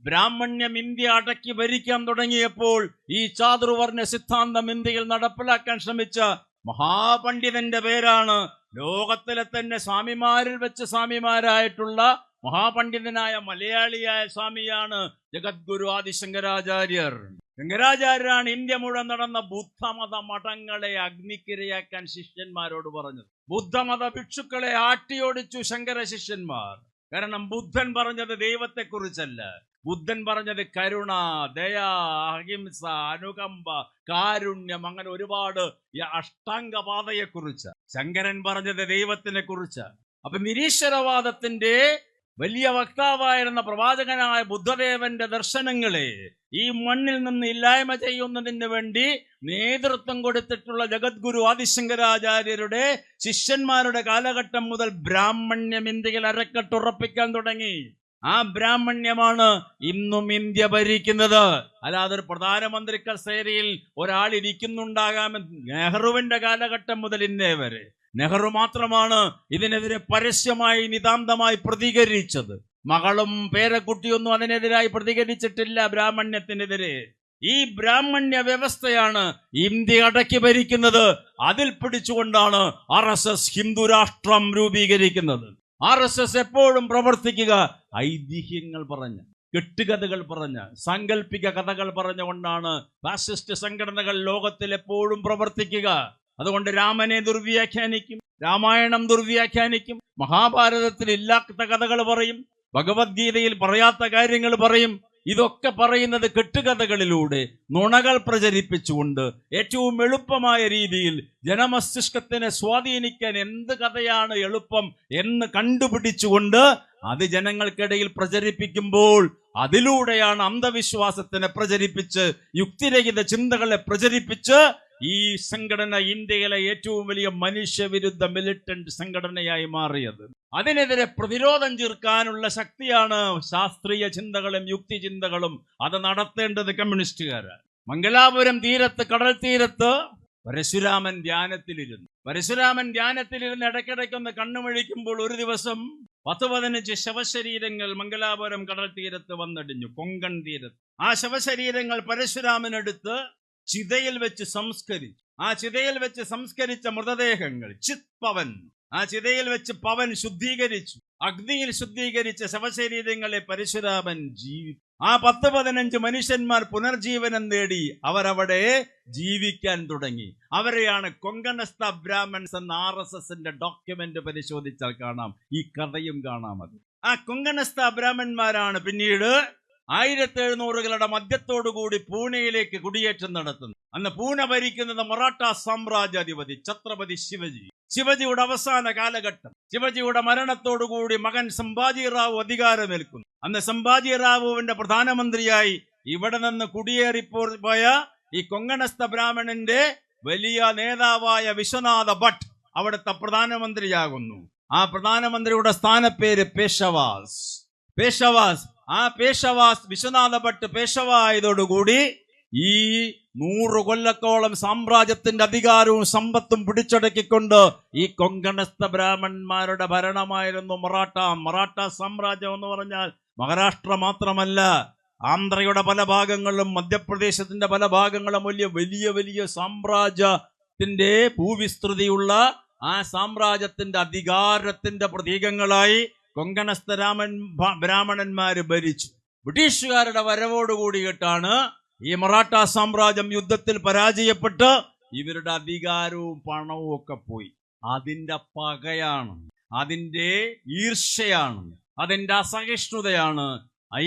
ബ്രാഹ്മണ്യം ഇന്ത്യ അടക്കി ഭരിക്കാൻ തുടങ്ങിയപ്പോൾ ഈ ചാതുർവർണ്ണ സിദ്ധാന്തം ഇന്ത്യയിൽ നടപ്പിലാക്കാൻ ശ്രമിച്ച മഹാപണ്ഡിതന്റെ പേരാണ്, ലോകത്തിലെ തന്നെ സ്വാമിമാരിൽ വെച്ച് സ്വാമിമാരായിട്ടുള്ള മഹാപണ്ഡിതനായ മലയാളിയായ സ്വാമിയാണ് ജഗദ്ഗുരു ആദിശങ്കരാചാര്യർ. ശങ്കരാചാര്യരാണ് ഇന്ത്യ മുഴുവൻ നടന്ന ബുദ്ധമത മഠങ്ങളെ അഗ്നിക്കിരയാക്കാൻ ശിഷ്യന്മാരോട് പറഞ്ഞത്. ബുദ്ധമത ഭിക്ഷുക്കളെ ആട്ടിയോടിച്ചു ശങ്കര ശിഷ്യന്മാർ. കാരണം ബുദ്ധൻ പറഞ്ഞത് ദൈവത്തെക്കുറിച്ചല്ല, ബുദ്ധൻ പറഞ്ഞത് കരുണ, ദയ, അഹിംസ, അനുകമ്പ, കാരുണ്യം, അങ്ങനെ ഒരുപാട് അഷ്ടാംഗപാതയെക്കുറിച്ച്. ശങ്കരൻ പറഞ്ഞത് ദൈവത്തിനെ കുറിച്ച്. അപ്പൊ നിരീശ്വരവാദത്തിന്റെ വലിയ വക്താവായിരുന്ന പ്രവാചകനായ ബുദ്ധദേവന്റെ ദർശനങ്ങളെ ഈ മണ്ണിൽ നിന്ന് ഇല്ലായ്മ ചെയ്യുന്നതിന് വേണ്ടി നേതൃത്വം കൊടുത്തിട്ടുള്ള ജഗദ്ഗുരു ആദിശങ്കരാചാര്യരുടെ ശിഷ്യന്മാരുടെ കാലഘട്ടം മുതൽ ബ്രാഹ്മണ്യം ഇന്ത്യയിൽ അരക്കെട്ടുറപ്പിക്കാൻ തുടങ്ങി. ആ ബ്രാഹ്മണ്യമാണ് ഇന്നും ഇന്ത്യ ഭരിക്കുന്നത്. അല്ലാതെ ഒരു പ്രധാനമന്ത്രി കസേരയിൽ ഒരാൾ ഇരിക്കുന്നുണ്ടാകാമെന്ന് നെഹ്റുവിന്റെ കാലഘട്ടം മുതൽ ഇന്നേ വരെ നെഹ്റു മാത്രമാണ് ഇതിനെതിരെ പരസ്യമായി നിതാന്തമായി പ്രതികരിച്ചത്. മകളും പേരക്കുട്ടിയൊന്നും അതിനെതിരായി പ്രതികരിച്ചിട്ടില്ല ബ്രാഹ്മണ്യത്തിനെതിരെ. ഈ ബ്രാഹ്മണ്യ വ്യവസ്ഥയാണ് ഇന്ത്യ അടക്കി ഭരിക്കുന്നത്. അതിൽ പിടിച്ചുകൊണ്ടാണ് RSS ഹിന്ദു രാഷ്ട്രം രൂപീകരിക്കുന്നത്. RSS എപ്പോഴും പ്രവർത്തിക്കുക ഐതിഹ്യങ്ങൾ പറഞ്ഞ്, കെട്ടുകഥകൾ പറഞ്ഞ്, സാങ്കല്പിക കഥകൾ പറഞ്ഞുകൊണ്ടാണ് ഫാസിസ്റ്റ് സംഘടനകൾ ലോകത്തിൽ എപ്പോഴും പ്രവർത്തിക്കുക. അതുകൊണ്ട് രാമനെ ദുർവ്യാഖ്യാനിക്കും, രാമായണം ദുർവ്യാഖ്യാനിക്കും, മഹാഭാരതത്തിൽ ഇല്ലാത്ത കഥകൾ പറയും, ഭഗവത്ഗീതയിൽ പറയാത്ത കാര്യങ്ങൾ പറയും. ഇതൊക്കെ പറയുന്നത് കെട്ടുകഥകളിലൂടെ നുണകൾ പ്രചരിപ്പിച്ചുകൊണ്ട് ഏറ്റവും എളുപ്പമായ രീതിയിൽ ജനമസ്തിഷ്കത്തിനെ സ്വാധീനിക്കാൻ എന്ത് കഥയാണ് എളുപ്പം എന്ന് കണ്ടുപിടിച്ചുകൊണ്ട് അത് ജനങ്ങൾക്കിടയിൽ പ്രചരിപ്പിക്കുമ്പോൾ അതിലൂടെയാണ് അന്ധവിശ്വാസത്തിനെ പ്രചരിപ്പിച്ച് യുക്തിരഹിത ചിന്തകളെ പ്രചരിപ്പിച്ച് ഈ സംഘടന ഇന്ത്യയിലെ ഏറ്റവും വലിയ മനുഷ്യവിരുദ്ധ മിലിറ്റന്റ് സംഘടനയായി മാറിയത്. അതിനെതിരെ പ്രതിരോധം തീർക്കാനുള്ള ശക്തിയാണ് ശാസ്ത്രീയ ചിന്തകളും യുക്തി ചിന്തകളും. അത് നടത്തേണ്ടത് കമ്മ്യൂണിസ്റ്റുകാരാണ്. മംഗലാപുരം തീരത്ത്, കടൽ തീരത്ത് പരശുരാമൻ ധ്യാനത്തിലിരുന്ന് ഇടയ്ക്കിടയ്ക്കൊന്ന് കണ്ണുമഴിക്കുമ്പോൾ ഒരു ദിവസം 10-15 ശവശരീരങ്ങൾ മംഗലാപുരം കടൽ തീരത്ത് വന്നടിഞ്ഞു. കൊങ്കൺ തീരത്ത് ആ ശവശരീരങ്ങൾ പരശുരാമനെടുത്ത് ചിതയിൽ വെച്ച് സംസ്കരിച്ചു. ആ ചിതയിൽ വെച്ച് സംസ്കരിച്ച മൃതദേഹങ്ങൾ ചിത്പവൻ, ആ ചിതയിൽ വെച്ച് പവൻ ശുദ്ധീകരിച്ചു. അഗ്നിയിൽ ശുദ്ധീകരിച്ച ശവശരീരങ്ങളെ പരശുരാമൻ ജീവിച്ചു. ആ 10-15 മനുഷ്യന്മാർ പുനർജീവനം നേടി അവരവിടെ ജീവിക്കാൻ തുടങ്ങി. അവരെയാണ് കൊങ്കണസ്ഥ ബ്രാഹ്മൺസ് എന്ന RSSന്റെ ഡോക്യുമെന്റ് പരിശോധിച്ചാൽ കാണാം. ഈ കഥയും കാണാം. അത് ആ കൊങ്കണസ്ഥ ബ്രാഹ്മണന്മാരാണ് പിന്നീട് 1700കളുടെ മധ്യത്തോടുകൂടി പൂനെയിലേക്ക് കുടിയേറ്റം നടത്തുന്നു. അന്ന് പൂനെ ഭരിക്കുന്നത് മറാഠ സാമ്രാജ്യാധിപതി ഛത്രപതി ശിവജിയുടെ അവസാന കാലഘട്ടം. ശിവജിയുടെ മരണത്തോടുകൂടി മകൻ സംഭാജി റാവു അധികാരമേൽക്കുന്നു. അന്ന് സംഭാജി റാവുവിന്റെ പ്രധാനമന്ത്രിയായി ഇവിടെ നിന്ന് കുടിയേറിപ്പോയ ഈ കൊങ്കണസ്ഥ ബ്രാഹ്മണന്റെ വലിയ നേതാവായ വിശ്വനാഥ ഭട്ട് അവിടുത്തെ പ്രധാനമന്ത്രിയാകുന്നു. ആ പ്രധാനമന്ത്രിയുടെ സ്ഥാനപ്പേര് പേഷവാസ്. ആ പേഷവാസ് വിശ്വനാഥ ഭട്ട് പേഷവ ആയതോടുകൂടി ഈ 100 കൊല്ലത്തോളം സാമ്രാജ്യത്തിന്റെ അധികാരവും സമ്പത്തും പിടിച്ചടക്കിക്കൊണ്ട് ഈ കൊങ്കണസ്ഥ ബ്രാഹ്മണന്മാരുടെ ഭരണമായിരുന്നു മറാഠ സാമ്രാജ്യം എന്ന് പറഞ്ഞാൽ മഹാരാഷ്ട്ര മാത്രമല്ല, ആന്ധ്രയുടെ പല ഭാഗങ്ങളിലും മധ്യപ്രദേശത്തിന്റെ പല ഭാഗങ്ങളും വലിയ വലിയ സാമ്രാജ്യത്തിന്റെ ഭൂവിസ്തൃതിയുള്ള ആ സാമ്രാജ്യത്തിന്റെ അധികാരത്തിന്റെ പ്രതീകങ്ങളായി കൊങ്കണസ്ഥ ബ്രാഹ്മണന്മാര് ഭരിച്ചു. ബ്രിട്ടീഷുകാരുടെ വരവോടുകൂടിയിട്ടാണ് ഈ മറാഠ സാമ്രാജ്യം യുദ്ധത്തിൽ പരാജയപ്പെട്ട് ഇവരുടെ അധികാരവും പണവും ഒക്കെ പോയി. അതിന്റെ പകയാണ്, അതിന്റെ ഈർഷ്യയാണ്, അതിന്റെ അസഹിഷ്ണുതയാണ്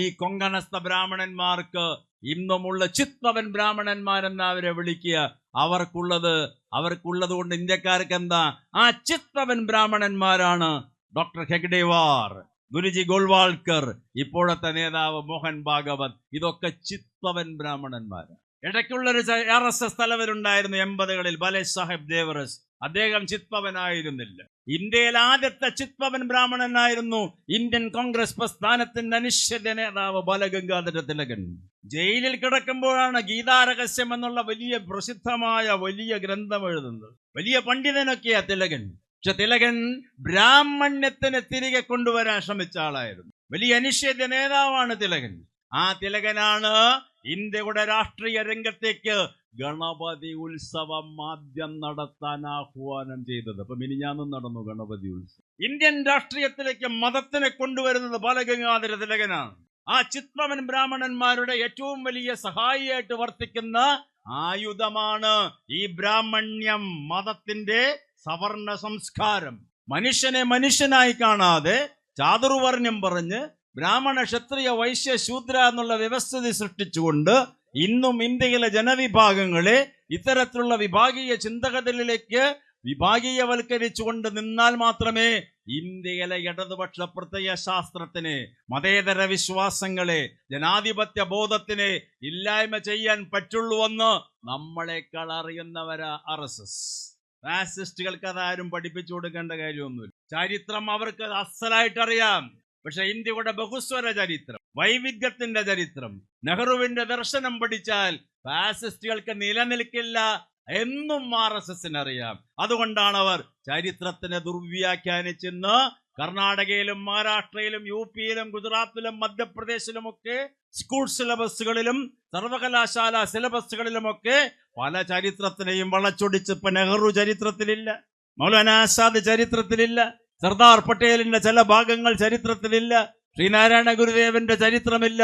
ഈ കൊങ്കണസ്ഥ ബ്രാഹ്മണന്മാർക്ക് ഇന്നുമുള്ള ചിത്പവൻ ബ്രാഹ്മണന്മാരെന്ന് അവരെ വിളിക്കുക. അവർക്കുള്ളത് കൊണ്ട് ഇന്ത്യക്കാർക്ക് എന്താ? ആ ചിത്പവൻ ബ്രാഹ്മണന്മാരാണ് ഡോക്ടർ ഹെഗ്ഡേവാർ, ഗുരുജി ഗോൾവാൾക്കർ, ഇപ്പോഴത്തെ നേതാവ് മോഹൻ ഭാഗവത്. ഇതൊക്കെ ചിത്പവൻ ബ്രാഹ്മണന്മാരാണ്. ഇടയ്ക്കുള്ളൊരു RSS തലവരുണ്ടായിരുന്നു 80കളിൽ, ബാലേ സാഹേബ് ദേവറസ്. അദ്ദേഹം ചിത്പവനായിരുന്നില്ല. ഇന്ത്യയിൽ ആദ്യത്തെ ചിത്പവൻ ബ്രാഹ്മണനായിരുന്നു ഇന്ത്യൻ കോൺഗ്രസ് പ്രസ്ഥാനത്തിന്റെ അനിശ്ചിത നേതാവ് ബാലഗംഗാധര തിലകൻ. ജയിലിൽ കിടക്കുമ്പോഴാണ് ഗീതാരഹസ്യം എന്നുള്ള വലിയ പ്രസിദ്ധമായ വലിയ ഗ്രന്ഥം എഴുതുന്നത്. വലിയ പണ്ഡിതനൊക്കെയാ തിലകൻ. പക്ഷെ തിലകൻ ബ്രാഹ്മണ്യത്തിനെ തിരികെ കൊണ്ടുവരാൻ ശ്രമിച്ച ആളായിരുന്നു. വലിയ അനിശ്ചിത നേതാവാണ് തിലകൻ. ആ തിലകനാണ് ഇന്ത്യയുടെ രാഷ്ട്രീയ രംഗത്തേക്ക് ഗണപതി ഉത്സവം ആദ്യം നടത്താൻ ആഹ്വാനം ചെയ്തത്. അപ്പൊ മിനിഞ്ഞാന്നും നടന്നു ഗണപതി ഉത്സവം. ഇന്ത്യൻ രാഷ്ട്രീയത്തിലേക്ക് മതത്തിനെ കൊണ്ടുവരുന്നത് ബാലഗംഗാധര തിലകനാണ്. ആ ചിത്പവൻ ബ്രാഹ്മണന്മാരുടെ ഏറ്റവും വലിയ സഹായിയായിട്ട് വർത്തിക്കുന്ന ആയുധമാണ് ഈ ബ്രാഹ്മണ്യം, മതത്തിന്റെ സവർണ സംസ്കാരം. മനുഷ്യനെ മനുഷ്യനായി കാണാതെ ചാതുർവർണ്ണ്യം പറഞ്ഞ് ബ്രാഹ്മണ ക്ഷത്രിയ വൈശ്യ ശൂദ്ര എന്നുള്ള വ്യവസ്ഥിതി സൃഷ്ടിച്ചുകൊണ്ട് ഇന്നും ഇന്ത്യയിലെ ജനവിഭാഗങ്ങളെ ഇത്തരത്തിലുള്ള വിഭാഗീയ ചിന്തകളിലേക്ക് വിഭാഗീയവൽക്കരിച്ചുകൊണ്ട് നിന്നാൽ മാത്രമേ ഇന്ത്യയിലെ ഇടതുപക്ഷ പ്രത്യയ ശാസ്ത്രത്തിന്, മതേതര വിശ്വാസങ്ങളെ, ജനാധിപത്യ ബോധത്തിനെ ഇല്ലായ്മ ചെയ്യാൻ പറ്റുള്ളൂവെന്ന് നമ്മളെക്കാൾ അറിയുന്നവരാ RSS. ഫാസിസ്റ്റുകൾക്ക് അതാരും പഠിപ്പിച്ചു കൊടുക്കേണ്ട കാര്യമൊന്നുമില്ല. ചരിത്രം അവർക്ക് അസലായിട്ട് അറിയാം. പക്ഷെ ഇന്ത്യയുടെ ബഹുസ്വര ചരിത്രം, വൈവിധ്യത്തിന്റെ ചരിത്രം, നെഹ്റുവിന്റെ ദർശനം പഠിച്ചാൽ ഫാസിസ്റ്റുകൾക്ക് നിലനിൽക്കില്ല എന്നും RSSന് അറിയാം. അതുകൊണ്ടാണ് അവർ ചരിത്രത്തിനെ ദുർവ്യാഖ്യാനിച്ചെന്ന് കർണാടകയിലും മഹാരാഷ്ട്രയിലും UP-യിലും ഗുജറാത്തിലും മധ്യപ്രദേശിലുമൊക്കെ സ്കൂൾ സിലബസുകളിലും സർവകലാശാല സിലബസുകളിലുമൊക്കെ പല ചരിത്രത്തിനെയും വളച്ചൊടിച്ച് ഇപ്പൊ നെഹ്റു ചരിത്രത്തിലില്ല, മൗലാന ആസാദ് ചരിത്രത്തിലില്ല, സർദാർ പട്ടേലിന്റെ ചില ഭാഗങ്ങൾ ചരിത്രത്തിലില്ല, ശ്രീനാരായണ ഗുരുദേവന്റെ ചരിത്രമില്ല,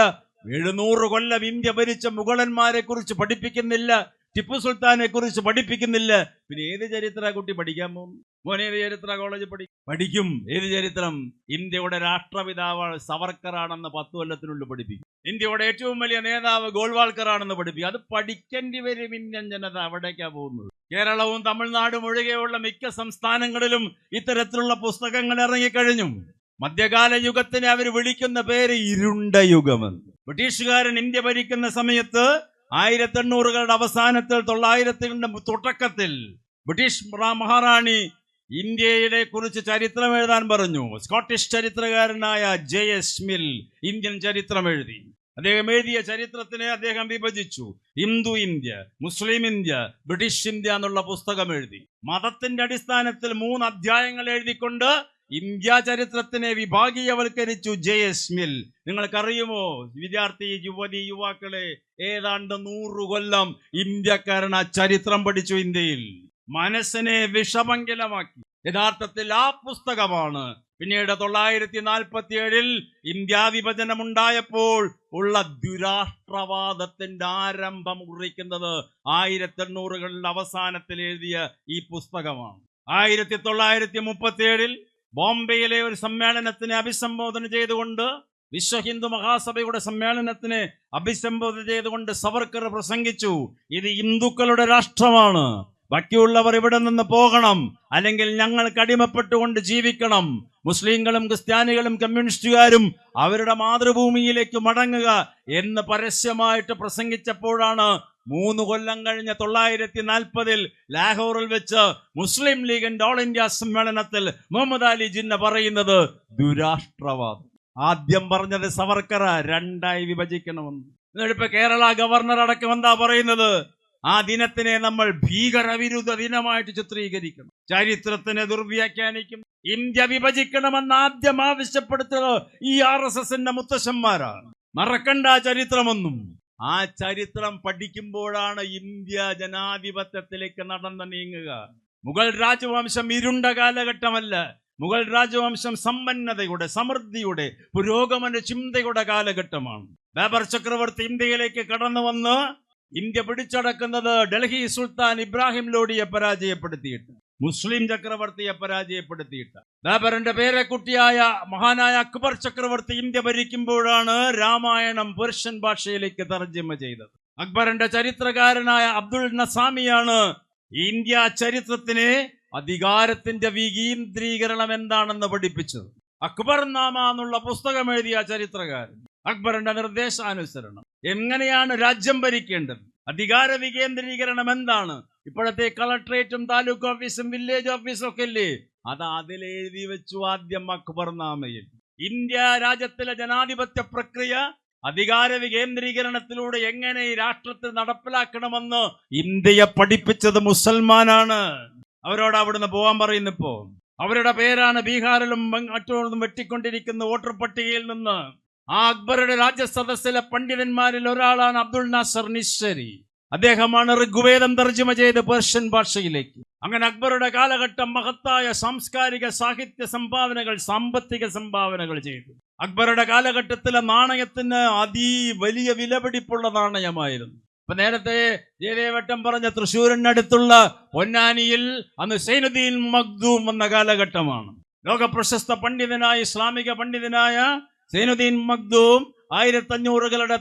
700 കൊല്ലം ഇന്ത്യ ഭരിച്ച മുഗളന്മാരെ കുറിച്ച് പഠിപ്പിക്കുന്നില്ല, ടിപ്പു സുൽത്താനെ കുറിച്ച് പഠിപ്പിക്കുന്നില്ല. പിന്നെ ഏത് ചരിത്ര കുട്ടി പഠിക്കാൻ പോകും? മോനെ ഏത് ചരിത്ര കോളേജ് പഠിക്കും? ഏത് ചരിത്രം? ഇന്ത്യയുടെ രാഷ്ട്രപിതാവ് സവർക്കർ ആണെന്ന് 10 കൊല്ലത്തിനുള്ളിൽ പഠിപ്പിക്കും. ഇന്ത്യയുടെ ഏറ്റവും വലിയ നേതാവ് ഗോൾവാൾക്കർ ആണെന്ന് പഠിപ്പിക്കും. അത് പഠിക്കേണ്ടി വരും ഇന്ത്യൻ ജനത. അവിടേക്കാ പോകുന്നത്. കേരളവും തമിഴ്നാടും ഒഴികെയുള്ള മിക്ക സംസ്ഥാനങ്ങളിലും ഇത്തരത്തിലുള്ള പുസ്തകങ്ങൾ ഇറങ്ങിക്കഴിഞ്ഞു. മധ്യകാല യുഗത്തിനെ അവർ വിളിക്കുന്ന പേര് ഇരുണ്ട യുഗമെന്ന്. ബ്രിട്ടീഷുകാരൻ ഇന്ത്യ ഭരിക്കുന്ന സമയത്ത് 1800-കളുടെ അവസാനത്തിൽ 900-കളുടെ തുടക്കത്തിൽ ബ്രിട്ടീഷ് മഹാറാണി ഇന്ത്യയെ കുറിച്ച് ചരിത്രം എഴുതാൻ പറഞ്ഞു. സ്കോട്ടിഷ് ചരിത്രകാരനായ JS മിൽ ഇന്ത്യൻ ചരിത്രം എഴുതി. അദ്ദേഹം എഴുതിയ ചരിത്രത്തിനെ അദ്ദേഹം വിഭജിച്ചു. ഹിന്ദു ഇന്ത്യ, മുസ്ലിം ഇന്ത്യ, ബ്രിട്ടീഷ് ഇന്ത്യ എന്നുള്ള പുസ്തകം എഴുതി. മതത്തിന്റെ അടിസ്ഥാനത്തിൽ 3 അധ്യായങ്ങൾ എഴുതിക്കൊണ്ട് ഇന്ത്യ ചരിത്രത്തിനെ വിഭാഗീയവൽക്കരിച്ചു JS മിൽ. നിങ്ങൾക്കറിയുമോ വിദ്യാർത്ഥി യുവാക്കളെ, ഏതാണ്ട് 100 കൊല്ലം ഇന്ത്യക്കാരൻ ആ ചരിത്രം പഠിച്ചു. ഇന്ത്യയിൽ മനസ്സിനെ വിഷമംഗലമാക്കി. യഥാർത്ഥത്തിൽ ആ പുസ്തകമാണ് പിന്നീട് 947-ൽ ഇന്ത്യ വിഭജനം ഉണ്ടായപ്പോൾ ഉള്ള ദുരാഷ്ട്രവാദത്തിന്റെ ആരംഭം കുറിക്കുന്നത് 1800-കളുടെ അവസാനത്തിൽ എഴുതിയ ഈ പുസ്തകമാണ്. 1937-ൽ ബോംബെയിലെ ഒരു സമ്മേളനത്തിനെ അഭിസംബോധന ചെയ്തുകൊണ്ട്, വിശ്വ ഹിന്ദു മഹാസഭയുടെ സമ്മേളനത്തിനെ അഭിസംബോധന ചെയ്തുകൊണ്ട് സവർക്കർ പ്രസംഗിച്ചു, ഇത് ഹിന്ദുക്കളുടെ രാഷ്ട്രമാണ്, ബാക്കിയുള്ളവർ ഇവിടെ നിന്ന് പോകണം, അല്ലെങ്കിൽ ഞങ്ങൾക്ക് അടിമപ്പെട്ടുകൊണ്ട് ജീവിക്കണം, മുസ്ലിങ്ങളും ക്രിസ്ത്യാനികളും കമ്മ്യൂണിസ്റ്റുകാരും അവരുടെ മാതൃഭൂമിയിലേക്ക് മടങ്ങുക എന്ന് പരസ്യമായിട്ട് പ്രസംഗിച്ചപ്പോഴാണ് 3 കൊല്ലം കഴിഞ്ഞ 1940-ൽ ലാഹോറിൽ വെച്ച് മുസ്ലിം ലീഗിന്റെ ഓൾ ഇന്ത്യ സമ്മേളനത്തിൽ മുഹമ്മദ് അലി ജിന്ന പറയുന്നത് ദുരാഷ്ട്രവാദം. ആദ്യം പറഞ്ഞത് സവർക്കർ 2ആയി വിഭജിക്കണമെന്ന്. എന്നിട്ടിപ്പോ കേരള ഗവർണർ അടക്കം എന്താ പറയുന്നത്? ആ ദിനത്തിനെ നമ്മൾ ഭീകരവിരുദ്ധ ദിനമായിട്ട് ചിത്രീകരിക്കണം, ചരിത്രത്തിനെ ദുർവ്യാഖ്യാനിക്കും, ഇന്ത്യ വിഭജിക്കണമെന്ന് ആദ്യം ആവശ്യപ്പെടുത്തത് ഈ RSSന്റെ മുത്തശ്ശന്മാരാണ്. മറക്കണ്ട ചരിത്രമൊന്നും. ആ ചരിത്രം പഠിക്കുമ്പോഴാണ് ഇന്ത്യ ജനാധിപത്യത്തിലേക്ക് നടന്നു നീങ്ങുക. മുഗൾ രാജവംശം ഇരുണ്ട കാലഘട്ടമല്ല. മുഗൾ രാജവംശം സമ്പന്നതയുടെ, സമൃദ്ധിയുടെ, പുരോഗമന ചിന്തയുടെ കാലഘട്ടമാണ്. ബാബർ ചക്രവർത്തി ഇന്ത്യയിലേക്ക് കടന്നു വന്ന് ഇന്ത്യ പിടിച്ചടക്കുന്നത് ഡൽഹി സുൽത്താൻ ഇബ്രാഹിം ലോഡിയെ പരാജയപ്പെടുത്തിയിട്ട്, മുസ്ലിം ചക്രവർത്തിയെ പരാജയപ്പെടുത്തിയിട്ട്. ബാബറിന്റെ പേരക്കുട്ടിയായ മഹാനായ അക്ബർ ചക്രവർത്തി ഇന്ത്യ ഭരിക്കുമ്പോഴാണ് രാമായണം പേർഷ്യൻ ഭാഷയിലേക്ക് തർജ്ജമ ചെയ്തത്. അക്ബറിന്റെ ചരിത്രകാരനായ അബ്ദുൾ നസാമിയാണ് ഇന്ത്യ ചരിത്രത്തിനെ അധികാരത്തിന്റെ വികേന്ദ്രീകരണം എന്താണെന്ന് പഠിപ്പിച്ചത്. അക്ബർ നാമ എന്നുള്ള പുസ്തകം എഴുതിയ ചരിത്രകാരൻ അക്ബറിന്റെ നിർദ്ദേശാനുസരണം എങ്ങനെയാണ് രാജ്യം ഭരിക്കേണ്ടത്, അധികാര വികേന്ദ്രീകരണം എന്താണ്, ഇപ്പോഴത്തെ കളക്ടറേറ്റും താലൂക്ക് ഓഫീസും വില്ലേജ് ഓഫീസും ഒക്കെ ഇല്ലേ, അത് അതിലെഴുതി വെച്ചു ആദ്യം അക്ബർ നാമയിൽ. ഇന്ത്യ രാജ്യത്തിലെ ജനാധിപത്യ പ്രക്രിയ അധികാര വികേന്ദ്രീകരണത്തിലൂടെ എങ്ങനെ ഈ രാഷ്ട്രത്തിൽ നടപ്പിലാക്കണമെന്ന് ഇന്ത്യയെ പഠിപ്പിച്ചത് മുസൽമാനാണ്. അവരോട് അവിടുന്ന് പോകാൻ പറയുന്നിപ്പോ. അവരുടെ പേരാണ് ബീഹാറിലും മറ്റോടും വെട്ടിക്കൊണ്ടിരിക്കുന്ന വോട്ടർ പട്ടികയിൽ നിന്ന്. ആ അക്ബറുടെ രാജ്യസദസ്സിലെ പണ്ഡിതന്മാരിൽ ഒരാളാണ് അബ്ദുൾ നാസർ നിശ്ശരി. അദ്ദേഹമാണ് ഋഗ്വേദം തർജ്ജമ ചെയ്ത് പേർഷ്യൻ ഭാഷയിലേക്ക്. അങ്ങനെ അക്ബറുടെ കാലഘട്ടം മഹത്തായ സാംസ്കാരിക സാഹിത്യ സംഭാവനകൾ, സാമ്പത്തിക സംഭാവനകൾ ചെയ്തു. അക്ബറുടെ കാലഘട്ടത്തിലെ നാണയത്തിന് വലിയ വിലപിടിപ്പുള്ള നാണയമായിരുന്നു. ഇപ്പൊ നേരത്തെ ജയദേവട്ടം പറഞ്ഞ തൃശ്ശൂരിനടുത്തുള്ള പൊന്നാനിയിൽ അന്ന് സൈനുദ്ദീൻ മഖ്ദൂം എന്ന കാലഘട്ടമാണ്. ലോക പ്രശസ്ത പണ്ഡിതനായ, ഇസ്ലാമിക പണ്ഡിതനായ സൈനുദ്ദീൻ മഖ്ദൂം 1500-കളുടെ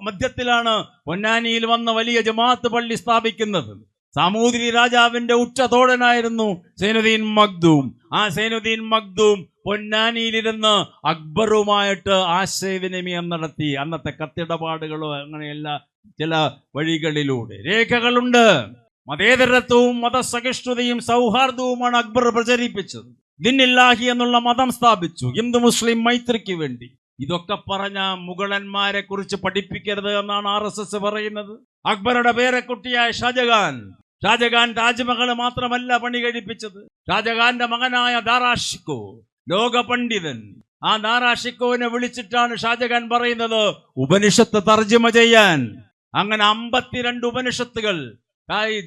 മധ്യത്തിലാണ് പൊന്നാനിയിൽ വന്ന വലിയ ജമാഅത്ത് പള്ളി സ്ഥാപിക്കുന്നത്. സാമൂതിരി രാജാവിന്റെ ഉറ്റതോഴനായിരുന്നു സൈനുദ്ദീൻ മഖ്ദൂം. ആ സൈനുദ്ദീൻ മഖ്ദൂം പൊന്നാനിയിലിരുന്ന് അക്ബറുമായിട്ട് ആശയവിനിമയം നടത്തി. അന്നത്തെ കത്തിടപാടുകളോ അങ്ങനെയല്ല, ചില വഴികളിലൂടെ രേഖകളുണ്ട്. മതേതരത്വവും മതസഹിഷ്ണുതയും സൗഹാർദ്ദവുമാണ് അക്ബർ പ്രചരിപ്പിച്ചത്. ദിന്നില്ലാഹി എന്നുള്ള മതം സ്ഥാപിച്ചു, ഹിന്ദു മുസ്ലിം മൈത്രിക്ക് വേണ്ടി. ഇതൊക്കെ പറഞ്ഞ മുഗളന്മാരെ കുറിച്ച് പഠിപ്പിക്കരുത് എന്നാണ് RSS പറയുന്നത്. അക്ബറുടെ പേരക്കുട്ടിയായ ഷാജഹാൻ താജ്മഹൽ മാത്രമല്ല പണി കഴിപ്പിച്ചത്. ഷാജഹാന്റെ മകനായ ദാറാഷിക്കോ, ലോക പണ്ഡിതൻ, ആ ദാറാഷിക്കോനെ വിളിച്ചിട്ടാണ് ഷാജഹാൻ പറയുന്നത് ഉപനിഷത്ത് തർജ്ജമ ചെയ്യാൻ. അങ്ങനെ 52 ഉപനിഷത്തുകൾ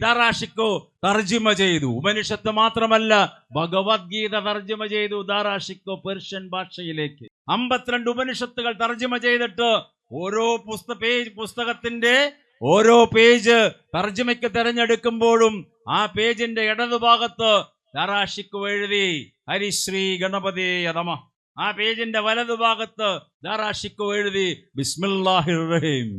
ദാറാഷിക്കോ തർജ്ജമ ചെയ്തു. ഉപനിഷത്ത് മാത്രമല്ല, ഭഗവത്ഗീത തർജ്ജമ ചെയ്തു ദാറാഷിക്കോ പേർഷ്യൻ ഭാഷയിലേക്ക്. 52 ഉപനിഷത്തുകൾ തർജ്ജമ ചെയ്തിട്ട് ഓരോ പുസ്തകത്തിന്റെ ഓരോ പേജ് തർജ്ജമയ്ക്ക് തിരഞ്ഞെടുക്കുമ്പോഴും ആ പേജിന്റെ ഇടതുഭാഗത്ത് ദാറാഷിക്കോ എഴുതി ഹരിശ്രീ ഗണപതി നമഃ. ആ പേജിന്റെ വലതുഭാഗത്ത് ദാറാഷിക്കോ എഴുതി ബിസ്മില്ലാഹിർ റഹീം.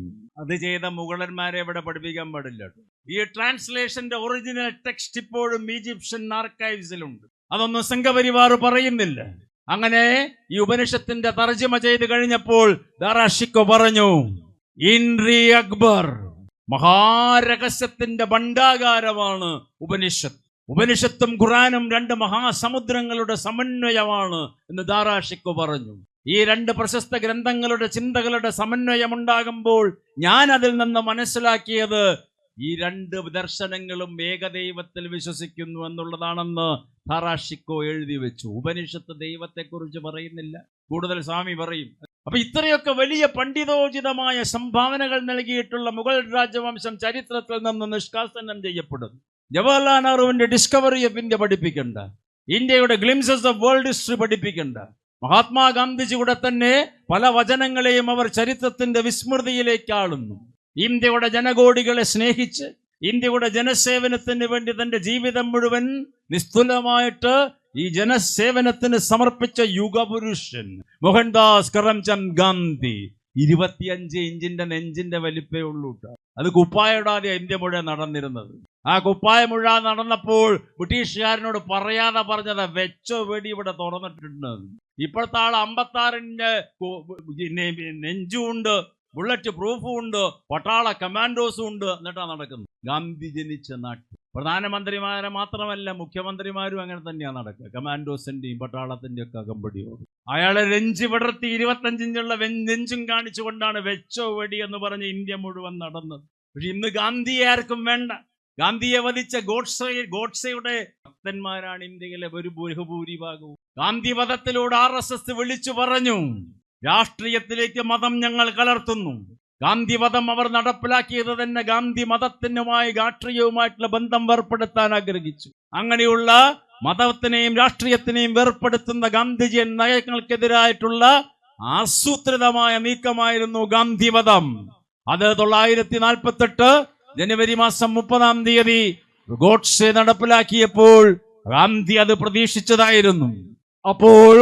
അത് ചെയ്ത മുഗളന്മാരെ ഇവിടെ പഠിപ്പിക്കാൻ പാടില്ല. ഈ ട്രാൻസ്ലേഷന്റെ ഒറിജിനൽ ടെക്സ്റ്റ് ഇപ്പോഴും ഈജിപ്ഷ്യൻ ആർക്കൈവ്സിലുണ്ട്. അതൊന്നും സംഘപരിവാർ പറയുന്നില്ല. അങ്ങനെ ഈ ഉപനിഷത്തിന്റെ തർജ്ജമ ചെയ്ത് കഴിഞ്ഞപ്പോൾ ദാറാഷിക്കോ പറഞ്ഞു, ഇൻറി അക്ബർ, മഹാരഹസ്യത്തിന്റെ ഭണ്ഡാകാരമാണ് ഉപനിഷത്ത്. ഉപനിഷത്തും ഖുറാനും 2 മഹാസമുദ്രങ്ങളുടെ സമന്വയമാണ് എന്ന് ദാറാഷിക്കോ പറഞ്ഞു. ഈ 2 പ്രശസ്ത ഗ്രന്ഥങ്ങളുടെ ചിന്തകളുടെ സമന്വയം ഉണ്ടാകുമ്പോൾ ഞാൻ അതിൽ നിന്ന് മനസ്സിലാക്കിയത് ഈ 2 ദർശനങ്ങളും ഏകദൈവത്തിൽ വിശ്വസിക്കുന്നു എന്നുള്ളതാണെന്ന് ദാറാഷിക്കോ എഴുതി വെച്ചു. ഉപനിഷത്ത് ദൈവത്തെക്കുറിച്ച് പറയുന്നില്ല, കൂടുതൽ സ്വാമി പറയും. അപ്പൊ ഇത്രയൊക്കെ വലിയ പണ്ഡിതോചിതമായ സംഭാവനകൾ നൽകിയിട്ടുള്ള മുഗൾ രാജവംശം ചരിത്രത്തിൽ നിന്ന് നിഷ്കാസനം ചെയ്യപ്പെടുന്നു. ജവഹർലാൽ നെഹ്റുവിന്റെ ഡിസ്കവറി ഓഫ് ഇന്ത്യ പഠിപ്പിക്കണ്ട, ഇന്ത്യയുടെ ഗ്ലിംസസ് ഓഫ് വേൾഡ് ഹിസ്റ്ററി പഠിപ്പിക്കണ്ട. മഹാത്മാഗാന്ധിജിയുടെ തന്നെ പല വചനങ്ങളെയും അവർ ചരിത്രത്തിന്റെ വിസ്മൃതിയിലേക്ക് ആളുന്നു. ഇന്ത്യയുടെ ജനകോടികളെ സ്നേഹിച്ച് ഇന്ത്യയുടെ ജനസേവനത്തിന് വേണ്ടി തന്റെ ജീവിതം മുഴുവൻ നിസ്തുലമായിട്ട് ഈ ജനസേവനത്തിന് സമർപ്പിച്ച യുഗപുരുഷൻ മോഹൻദാസ് കരംചന്ദ് ഗാന്ധി 25 ഇഞ്ചിന്റെ നെഞ്ചിന്റെ വലിപ്പേ ഉള്ളൂ. അത് കുപ്പായിടാതെ ഇന്ത്യ മുഴുവൻ നടന്നിരുന്നത്. ആ കുപ്പായ മുഴുവൻ നടന്നപ്പോൾ ബ്രിട്ടീഷുകാരനോട് പറയാതെ പറഞ്ഞത് വെച്ചോ വെടി ഇവിടെ തുറന്നിട്ടുണ്ട്. ഇപ്പോഴത്തെ ആൾ 56-ന്റെ നെഞ്ചും ഉണ്ട്, ബുള്ളറ്റ് പ്രൂഫും ഉണ്ട്, പട്ടാള കമാൻഡോസും ഉണ്ട്, എന്നിട്ടാണ് നടക്കുന്നത്. ഗാന്ധി ജനിച്ച നാട്ടിൽ പ്രധാനമന്ത്രിമാരെ മാത്രമല്ല മുഖ്യമന്ത്രിമാരും അങ്ങനെ തന്നെയാണ് നടക്കുക. കമാൻഡോസിന്റെയും പട്ടാളത്തിന്റെയും ഒക്കെ അകമ്പടിയോട് അയാളെ നെഞ്ച് വിടർത്തി 25 ഇഞ്ചുള്ള നെഞ്ചും കാണിച്ചുകൊണ്ടാണ് വെച്ചോ വെടി എന്ന് പറഞ്ഞ് ഇന്ത്യ മുഴുവൻ നടന്നത്. പക്ഷെ ഇന്ന് ഗാന്ധിയെ ആർക്കും വേണ്ട. ഗാന്ധിയെ വധിച്ച ഗോഡ്സെയുടെ ഭക്തന്മാരാണ് ഇന്ത്യയിലെ ഒരു ബഹുഭൂരിഭാഗവും. ഗാന്ധി വധത്തിലൂടെ RSS വിളിച്ചു പറഞ്ഞു, രാഷ്ട്രീയത്തിലേക്ക് മതം ഞങ്ങൾ കലർത്തുന്നു. ഗാന്ധിവധം അവർ നടപ്പിലാക്കിയത് തന്നെ ഗാന്ധി മതത്തിനുമായി രാഷ്ട്രീയവുമായിട്ടുള്ള ബന്ധം വേർപ്പെടുത്താൻ ആഗ്രഹിച്ചു. അങ്ങനെയുള്ള മതത്തിനെയും രാഷ്ട്രീയത്തിനെയും വേർപ്പെടുത്തുന്ന ഗാന്ധിജിയൻ നയങ്ങൾക്കെതിരായിട്ടുള്ള ആസൂത്രിതമായ നീക്കമായിരുന്നു ഗാന്ധിവധം. അത് 1948 ജനുവരി മാസം 30-ാം തീയതി ഗോഡ്സെ നടപ്പിലാക്കിയപ്പോൾ ഗാന്ധി അത് പ്രതീക്ഷിച്ചതായിരുന്നു. അപ്പോൾ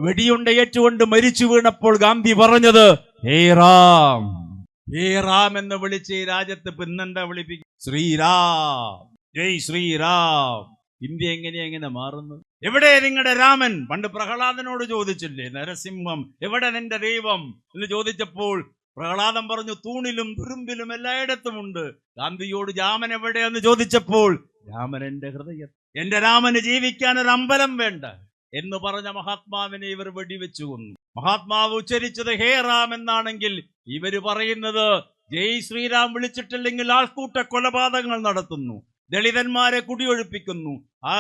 വെടിയുണ്ട ഏറ്റുകൊണ്ട് മരിച്ചു വീണപ്പോൾ ഗാന്ധി പറഞ്ഞത് ഹേ റാം, ഹേ റാം എന്ന് വിളിച്ച് ഈ രാജ്യത്ത് പിന്നെന്താ വിളിപ്പിക്കും? ശ്രീരാം, ജയ് ശ്രീരാം. ഇന്ത്യ എങ്ങനെ മാറുന്നത്? എവിടെ നിങ്ങളുടെ രാമൻ? പണ്ട് പ്രഹ്ലാദനോട് ചോദിച്ചില്ലേ, നരസിംഹം എവിടെ നിന്റെ ദൈവം എന്ന് ചോദിച്ചപ്പോൾ പ്രഹ്ലാദൻ പറഞ്ഞു, തൂണിലും തുരുമ്പിലും എല്ലായിടത്തുമുണ്ട്. ഗാന്ധിയോട് രാമൻ എവിടെയെന്ന് ചോദിച്ചപ്പോൾ രാമൻ എന്റെ ഹൃദയം, എന്റെ രാമന് ജീവിക്കാൻ ഒരു അമ്പലം വേണ്ട എന്ന് പറഞ്ഞ മഹാത്മാവിനെ ഇവർ വെടിവെച്ചു കൊന്നു. മഹാത്മാവ് ഉച്ചരിച്ചത് ഹേ റാം എന്നാണെങ്കിൽ ഇവര് പറയുന്നത് ജയ് ശ്രീരാം വിളിച്ചിട്ടില്ലെങ്കിൽ ആൾക്കൂട്ട കൊലപാതകങ്ങൾ നടത്തുന്നു, ദളിതന്മാരെ കുടിയൊഴിപ്പിക്കുന്നു, ആ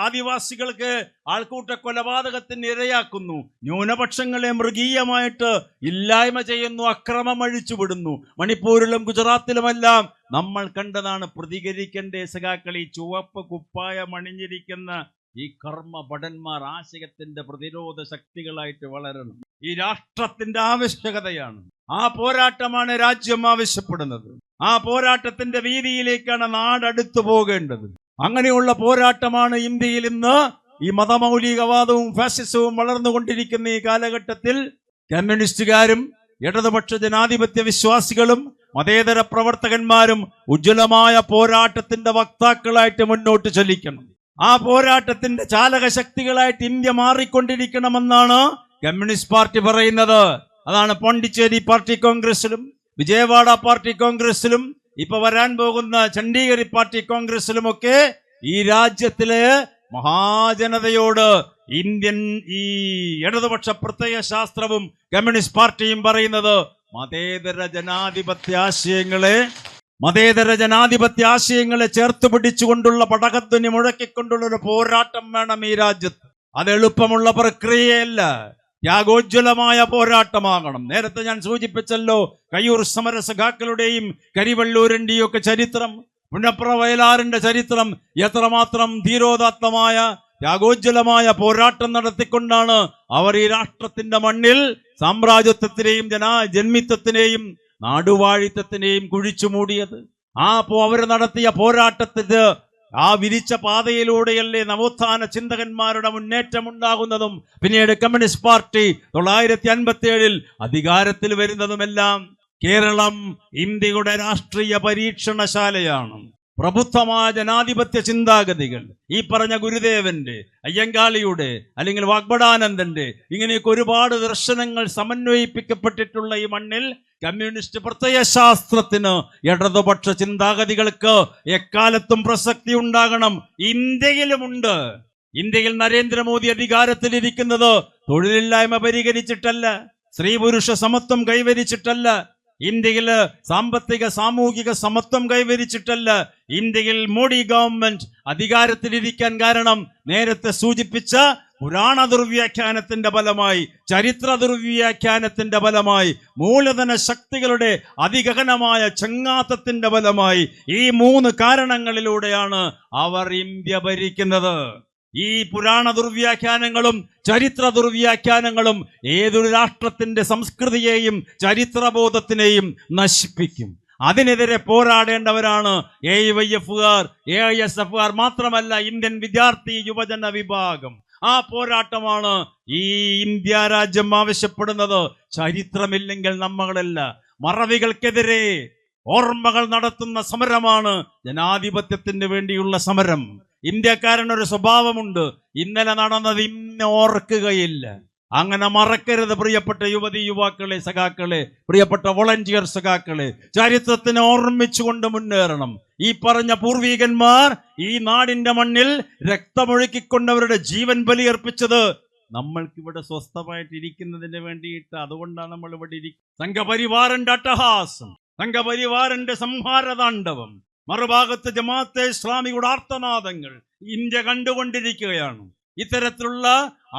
ആദിവാസികൾക്ക് ആൾക്കൂട്ട കൊലപാതകത്തിന് ഇരയാക്കുന്നു, ന്യൂനപക്ഷങ്ങളെ മൃഗീയമായിട്ട് ഇല്ലായ്മ ചെയ്യുന്നു, അക്രമം അഴിച്ചുവിടുന്നു. മണിപ്പൂരിലും ഗുജറാത്തിലുമെല്ലാം നമ്മൾ കണ്ടതാണ്. പ്രതികരിക്കേണ്ട സഖാക്കൾ ഈ ചുവപ്പ് കുപ്പായം അണിഞ്ഞിരിക്കുന്ന ഈ കർമ്മ ഭടന്മാർ ആശയത്തിന്റെ പ്രതിരോധ ശക്തികളായിട്ട് വളരണം. ഈ രാഷ്ട്രത്തിന്റെ ആവശ്യകതയാണ്. ആ പോരാട്ടമാണ് രാജ്യം ആവശ്യപ്പെടുന്നത്. ആ പോരാട്ടത്തിന്റെ വീതിയിലേക്കാണ് നാടടുത്തു പോകേണ്ടത്. അങ്ങനെയുള്ള പോരാട്ടമാണ് ഇന്ത്യയിൽ ഇന്ന് ഈ മതമൗലികവാദവും ഫാസിസവും വളർന്നുകൊണ്ടിരിക്കുന്ന ഈ കാലഘട്ടത്തിൽ കമ്മ്യൂണിസ്റ്റുകാരും ഇടതുപക്ഷ ജനാധിപത്യ വിശ്വാസികളും മതേതര പ്രവർത്തകന്മാരും ഉജ്ജ്വലമായ പോരാട്ടത്തിന്റെ വക്താക്കളായിട്ട് മുന്നോട്ട് ചലിക്കണം. ആ പോരാട്ടത്തിന്റെ ചാലക ശക്തികളായിട്ട് ഇന്ത്യ മാറിക്കൊണ്ടിരിക്കണമെന്നാണ് കമ്മ്യൂണിസ്റ്റ് പാർട്ടി പറയുന്നത്. അതാണ് പോണ്ടിച്ചേരി പാർട്ടി കോൺഗ്രസിലും വിജയവാഡ പാർട്ടി കോൺഗ്രസിലും ഇപ്പൊ വരാൻ പോകുന്ന ചണ്ഡീഗഡ് പാർട്ടി കോൺഗ്രസിലുമൊക്കെ ഈ രാജ്യത്തിലെ മഹാജനതയോട് ഇന്ത്യൻ ഈ ഇടതുപക്ഷ പ്രത്യയ ശാസ്ത്രവും കമ്മ്യൂണിസ്റ്റ് പാർട്ടിയും പറയുന്നത് മതേതര ജനാധിപത്യ ആശയങ്ങളെ ചേർത്ത് പിടിച്ചുകൊണ്ടുള്ള പടകധ്വനി മുഴക്കിക്കൊണ്ടുള്ള ഒരു പോരാട്ടം വേണം ഈ രാജ്യത്ത്. അത് എളുപ്പമുള്ള പ്രക്രിയയല്ല, ത്യാഗോജ്വലമായ പോരാട്ടമാകണം. നേരത്തെ ഞാൻ സൂചിപ്പിച്ചല്ലോ, കയ്യൂർ സമര സഖാക്കളുടെയും കരിവള്ളൂരിന്റെയും ഒക്കെ ചരിത്രം, പുന്നപ്ര വയലാറിന്റെ ചരിത്രം. എത്രമാത്രം ധീരോദാത്തമായ ത്യാഗോജ്വലമായ പോരാട്ടം നടത്തിക്കൊണ്ടാണ് അവർ ഈ രാഷ്ട്രത്തിന്റെ മണ്ണിൽ സാമ്രാജ്യത്വത്തിനെയും ജന്മിത്വത്തിനെയും നാടുവാഴിത്വത്തിനെയും കുഴിച്ചു മൂടിയത്. അവർ നടത്തിയ പോരാട്ടത്തിന് ആ വിരിച്ച പാതയിലൂടെയല്ലേ നവോത്ഥാന ചിന്തകന്മാരുടെ മുന്നേറ്റം ഉണ്ടാകുന്നതും പിന്നീട് കമ്മ്യൂണിസ്റ്റ് പാർട്ടി 1957 അധികാരത്തിൽ വരുന്നതുമെല്ലാം. കേരളം ഇന്ത്യയുടെ രാഷ്ട്രീയ പരീക്ഷണശാലയാണ്. പ്രബുദ്ധമായ ജനാധിപത്യ ചിന്താഗതികൾ, ഈ പറഞ്ഞ ഗുരുദേവന്റെ, അയ്യങ്കാളിയുടെ, അല്ലെങ്കിൽ വാഗ്ബടാനന്ദന്റെ, ഇങ്ങനെയൊക്കെ ഒരുപാട് ദർശനങ്ങൾ സമന്വയിപ്പിക്കപ്പെട്ടിട്ടുള്ള ഈ മണ്ണിൽ കമ്മ്യൂണിസ്റ്റ് പ്രത്യയശാസ്ത്രത്തിന്, ഇടതുപക്ഷ ചിന്താഗതികൾക്ക് എക്കാലത്തും പ്രസക്തി ഉണ്ടാകണം. ഇന്ത്യയിലുമുണ്ട്. ഇന്ത്യയിൽ നരേന്ദ്രമോദി അധികാരത്തിലിരിക്കുന്നത് തൊഴിലില്ലായ്മ പരിഹരിച്ചിട്ടല്ല, സ്ത്രീ പുരുഷ സമത്വം കൈവരിച്ചിട്ടല്ല, ഇന്ത്യയിൽ സാമ്പത്തിക സാമൂഹിക സമത്വം കൈവരിച്ചിട്ടല്ല. ഇന്ത്യയിൽ മോഡി ഗവൺമെന്റ് അധികാരത്തിലിരിക്കാൻ കാരണം നേരത്തെ സൂചിപ്പിച്ച പുരാണ ദുർവ്യാഖ്യാനത്തിന്റെ ഫലമായി, ചരിത്ര ദുർവ്യാഖ്യാനത്തിന്റെ ഫലമായി, മൂലധന ശക്തികളുടെ അതിഗഹനമായ ചങ്ങാത്തത്തിന്റെ ഫലമായി, ഈ 3 കാരണങ്ങളിലൂടെയാണ് അവർ ഇന്ത്യ ഭരിക്കുന്നത്. ഈ പുരാണ ദുർവ്യാഖ്യാനങ്ങളും ചരിത്ര ദുർവ്യാഖ്യാനങ്ങളും ഏതൊരു രാഷ്ട്രത്തിന്റെ സംസ്കൃതിയെയും ചരിത്രബോധത്തിനെയും നശിപ്പിക്കും. അതിനെതിരെ പോരാടേണ്ടവരാണ് AYFകാർ, AISFകാർ, മാത്രമല്ല ഇന്ത്യൻ വിദ്യാർത്ഥി യുവജന വിഭാഗം. ആ പോരാട്ടമാണ് ഈ ഇന്ത്യ രാജ്യം ആവശ്യപ്പെടുന്നത്. ചരിത്രമില്ലെങ്കിൽ നമ്മളല്ല. മറവികൾക്കെതിരെ ഓർമ്മകൾ നടത്തുന്ന സമരമാണ് ജനാധിപത്യത്തിന് വേണ്ടിയുള്ള സമരം. ഇന്ത്യക്കാരനൊരു സ്വഭാവമുണ്ട്, ഇന്നലെ നടന്നത് ഇന്ന് ഓർക്കുകയില്ല. അങ്ങനെ മറക്കരുത് പ്രിയപ്പെട്ട യുവതി യുവാക്കളെ, സഖാക്കളെ, പ്രിയപ്പെട്ട വോളണ്ടിയർ സഖാക്കളെ. ചരിത്രത്തിനെ ഓർമ്മിച്ചുകൊണ്ട് മുന്നേറണം. ഈ പറഞ്ഞ പൂർവികന്മാർ ഈ നാടിന്റെ മണ്ണിൽ രക്തമൊഴുക്കിക്കൊണ്ടവരുടെ ജീവൻ ബലിയർപ്പിച്ചത് നമ്മൾക്കിവിടെ സ്വസ്ഥമായിട്ടിരിക്കുന്നതിന് വേണ്ടിയിട്ട്. അതുകൊണ്ടാണ് നമ്മൾ ഇവിടെ ഇരിക്കുന്നത്. സംഘപരിവാറിന്റെ അട്ടഹാസം, സംഘപരിവാറിന്റെ സംഹാരതാണ്ഡവം, മറുഭാഗത്ത് ജമാഅത്തെ ഇസ്ലാമിയുടെ ആർത്തനാദങ്ങൾ ഇന്ത്യ കണ്ടുകൊണ്ടിരിക്കുകയാണ്. ഇത്തരത്തിലുള്ള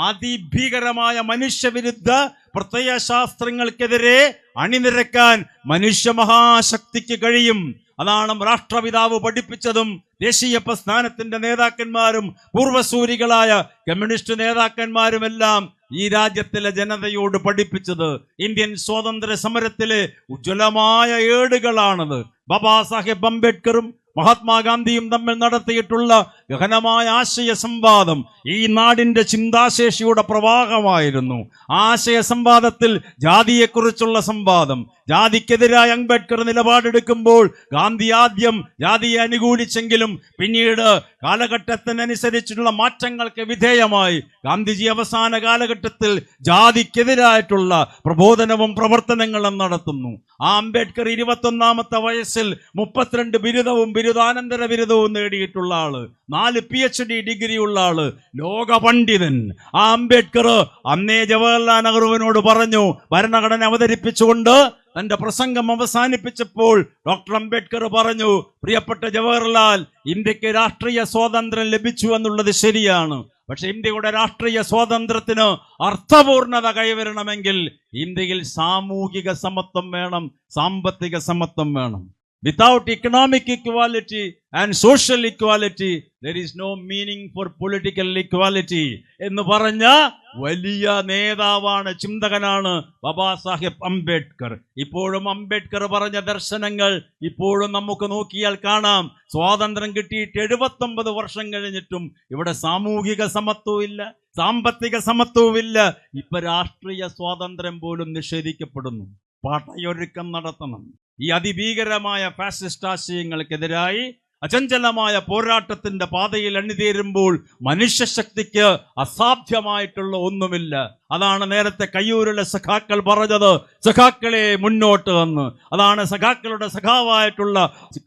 അതിഭീകരമായ മനുഷ്യവിരുദ്ധ പ്രത്യയശാസ്ത്രങ്ങൾക്കെതിരെ അണിനിരക്കാൻ മനുഷ്യ മഹാശക്തിക്ക് കഴിയും. അതാണ് രാഷ്ട്രപിതാവ് പഠിപ്പിച്ചതും ദേശീയ പ്രസ്ഥാനത്തിന്റെ നേതാക്കന്മാരും പൂർവസൂരികളായ കമ്മ്യൂണിസ്റ്റ് നേതാക്കന്മാരുമെല്ലാം ഈ രാജ്യത്തിലെ ജനതയോട് പഠിപ്പിച്ചത്. ഇന്ത്യൻ സ്വാതന്ത്ര്യ സമരത്തിലെ ഉജ്ജ്വലമായ ഏടുകളാണത്. ബാബാ സാഹേബ് അംബേദ്കറും മഹാത്മാഗാന്ധിയും തമ്മിൽ നടത്തിയിട്ടുള്ള ഗഹനമായ ആശയ സംവാദം ഈ നാടിന്റെ ചിന്താശേഷിയുടെ പ്രവാഹമായിരുന്നു. ആശയ സംവാദത്തിൽ ജാതിയെക്കുറിച്ചുള്ള സംവാദം, ജാതിക്കെതിരായ അംബേദ്കർ നിലപാടെടുക്കുമ്പോൾ ഗാന്ധി ആദ്യം ജാതിയെ അനുകൂലിച്ചെങ്കിലും പിന്നീട് കാലഘട്ടത്തിനനുസരിച്ചുള്ള മാറ്റങ്ങൾക്ക് വിധേയമായി ഗാന്ധിജി അവസാന കാലഘട്ടത്തിൽ ജാതിക്കെതിരായിട്ടുള്ള പ്രബോധനവും പ്രവർത്തനങ്ങളും നടത്തുന്നു. ആ അംബേദ്കർ 21ാമത്തെ വയസ്സിൽ 32 ബിരുദവും ബിരുദാനന്തര ബിരുദവും നേടിയിട്ടുള്ള ആള്, 4 PhD ഡിഗ്രിയുള്ള ആള്, ലോക പണ്ഡിതൻ. ആ അംബേദ്കർ അന്നേ ജവഹർലാൽ നെഹ്റുവിനോട് പറഞ്ഞു, ഭരണഘടന അവതരിപ്പിച്ചുകൊണ്ട് തന്റെ പ്രസംഗം അവസാനിപ്പിച്ചപ്പോൾ ഡോക്ടർ അംബേദ്കർ പറഞ്ഞു, പ്രിയപ്പെട്ട ജവഹർലാൽ, ഇന്ത്യക്ക് രാഷ്ട്രീയ സ്വാതന്ത്ര്യം ലഭിച്ചു എന്നുള്ളത് ശരിയാണ്. പക്ഷെ ഇന്ത്യയുടെ രാഷ്ട്രീയ സ്വാതന്ത്ര്യത്തിന് അർത്ഥപൂർണത കൈവരണമെങ്കിൽ ഇന്ത്യയിൽ സാമൂഹിക സമത്വം വേണം, സാമ്പത്തിക സമത്വം വേണം. Without economic equality and social equality, there is no meaning for political equality. എന്ന് പറഞ്ഞ വലിയ നേതാവാണ്, ചിന്തകനാണ് ബാബാ സാഹേബ് അംബേദ്കർ. ഇപ്പോഴും അംബേദ്കർ പറഞ്ഞ ദർശനങ്ങൾ ഇപ്പോഴും നമുക്ക് നോക്കിയാൽ കാണാം. സ്വാതന്ത്ര്യം കിട്ടിയിട്ട് 79 വർഷം കഴിഞ്ഞിട്ടും ഇവിടെ സാമൂഹിക സമത്വവും ഇല്ല, സാമ്പത്തിക സമത്വവും ഇല്ല. ഇപ്പൊ രാഷ്ട്രീയ സ്വാതന്ത്ര്യം പോലും നിഷേധിക്കപ്പെടുന്നു. പടയൊരുക്കം നടത്തണം. ഈ അതിഭീകരമായ ഫാസിസ്റ്റ് ആശയങ്ങൾക്കെതിരായി അചഞ്ചലമായ പോരാട്ടത്തിന്റെ പാതയിൽ അണിതേരുമ്പോൾ മനുഷ്യശക്തിക്ക് അസാധ്യമായിട്ടുള്ള ഒന്നുമില്ല. അതാണ് നേരത്തെ കയ്യൂരിലെ സഖാക്കൾ പറഞ്ഞത്, സഖാക്കളെ മുന്നോട്ട് എന്ന്. അതാണ് സഖാക്കളുടെ സഖാവായിട്ടുള്ള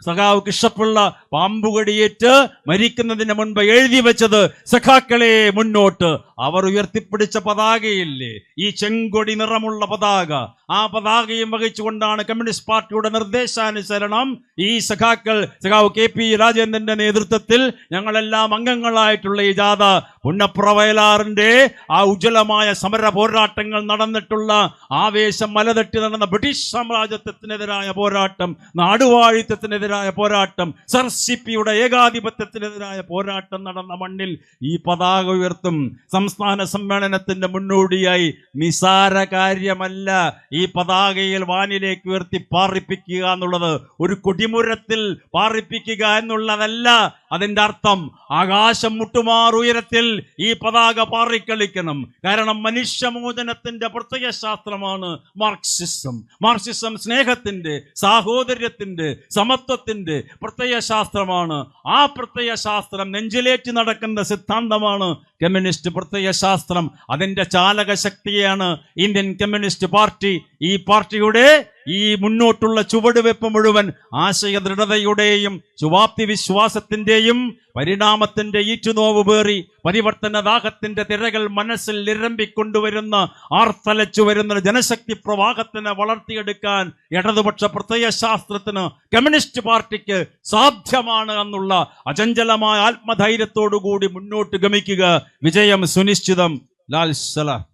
സഖാവ് കൃഷ്ണപിള്ള പാമ്പുകടിയേറ്റ് മരിക്കുന്നതിന് മുൻപ് എഴുതി വെച്ചത്, സഖാക്കളെ മുന്നോട്ട്. അവർ ഉയർത്തിപ്പിടിച്ച പതാകയില്ലേ, ഈ ചെങ്കൊടി നിറമുള്ള പതാക, ആ പതാകയും വഹിച്ചുകൊണ്ടാണ് കമ്മ്യൂണിസ്റ്റ് പാർട്ടിയുടെ നിർദ്ദേശാനുസരണം ഈ സഖാക്കൾ, സഖാവ് KP രാജേന്ദ്രന്റെ നേതൃത്വത്തിൽ ഞങ്ങളെല്ലാം അംഗങ്ങളായിട്ടുള്ള ഈ ജാഥ പുന്നപ്ര വയലാറിന്റെ ആ ഉജ്ജ്വലമായ സമര പോരാട്ടങ്ങൾ നടന്നിട്ടുള്ള ആവേശം മലതട്ടി നടന്ന ബ്രിട്ടീഷ് സാമ്രാജ്യത്വത്തിനെതിരായ പോരാട്ടം, നാടുവാഴിത്വത്തിനെതിരായ പോരാട്ടം, സർ CP-യുടെ ഏകാധിപത്യത്തിനെതിരായ പോരാട്ടം നടന്ന മണ്ണിൽ ഈ പതാക ഉയർത്തും. സംസ്ഥാന സമ്മേളനത്തിന്റെ മുന്നോടിയായി നിസാര കാര്യമല്ല ഈ പതാകയിൽ വാനിലേക്ക് ഉയർത്തി പാറിപ്പിക്കുക എന്നുള്ളത്. ഒരു കൊടിമുരത്തിൽ പാറിപ്പിക്കുക എന്നുള്ളതല്ല അതിന്റെ അർത്ഥം. ആകാശം മുട്ടുമാർ ഉയരത്തിൽ ഈ പതാക പാറിക്കളിക്കണം. കാരണം മനുഷ്യമോചനത്തിന്റെ പ്രത്യയശാസ്ത്രമാണ് മാർക്സിസം. മാർക്സിസം സ്നേഹത്തിന്റെ, സാഹോദര്യത്തിന്റെ, സമത്വത്തിന്റെ പ്രത്യയശാസ്ത്രമാണ്. ആ പ്രത്യയശാസ്ത്രം നെഞ്ചിലേറ്റി നടക്കുന്ന സിദ്ധാന്തമാണ് കമ്മ്യൂണിസ്റ്റ് പ്രത്യയശാസ്ത്രം. അതിന്റെ ചാലക ശക്തിയാണ് ഇന്ത്യൻ കമ്മ്യൂണിസ്റ്റ് പാർട്ടി. ഈ പാർട്ടിയുടെ ഈ മുന്നോട്ടുള്ള ചുവടുവെപ്പ് മുഴുവൻ ആശയ ദൃഢതയുടെയും ശുഭാപ്തി വിശ്വാസത്തിന്റെയും പരിണാമത്തിന്റെ ഈറ്റുനോവ് പേറി പരിവർത്തന ദാഹത്തിന്റെ തിരകൾ മനസ്സിൽ ഇരമ്പിക്കൊണ്ടുവരുന്ന ആർത്തലച്ചു വരുന്ന ജനശക്തി പ്രവാഹത്തിനെ വളർത്തിയെടുക്കാൻ ഇടതുപക്ഷ പ്രത്യയശാസ്ത്രത്തിന്, കമ്മ്യൂണിസ്റ്റ് പാർട്ടിക്ക് സാധ്യമാണ് എന്നുള്ള അചഞ്ചലമായ ആത്മധൈര്യത്തോടുകൂടി മുന്നോട്ട് ഗമിക്കുക. വിജയം സുനിശ്ചിതം. ലാൽ സലാം.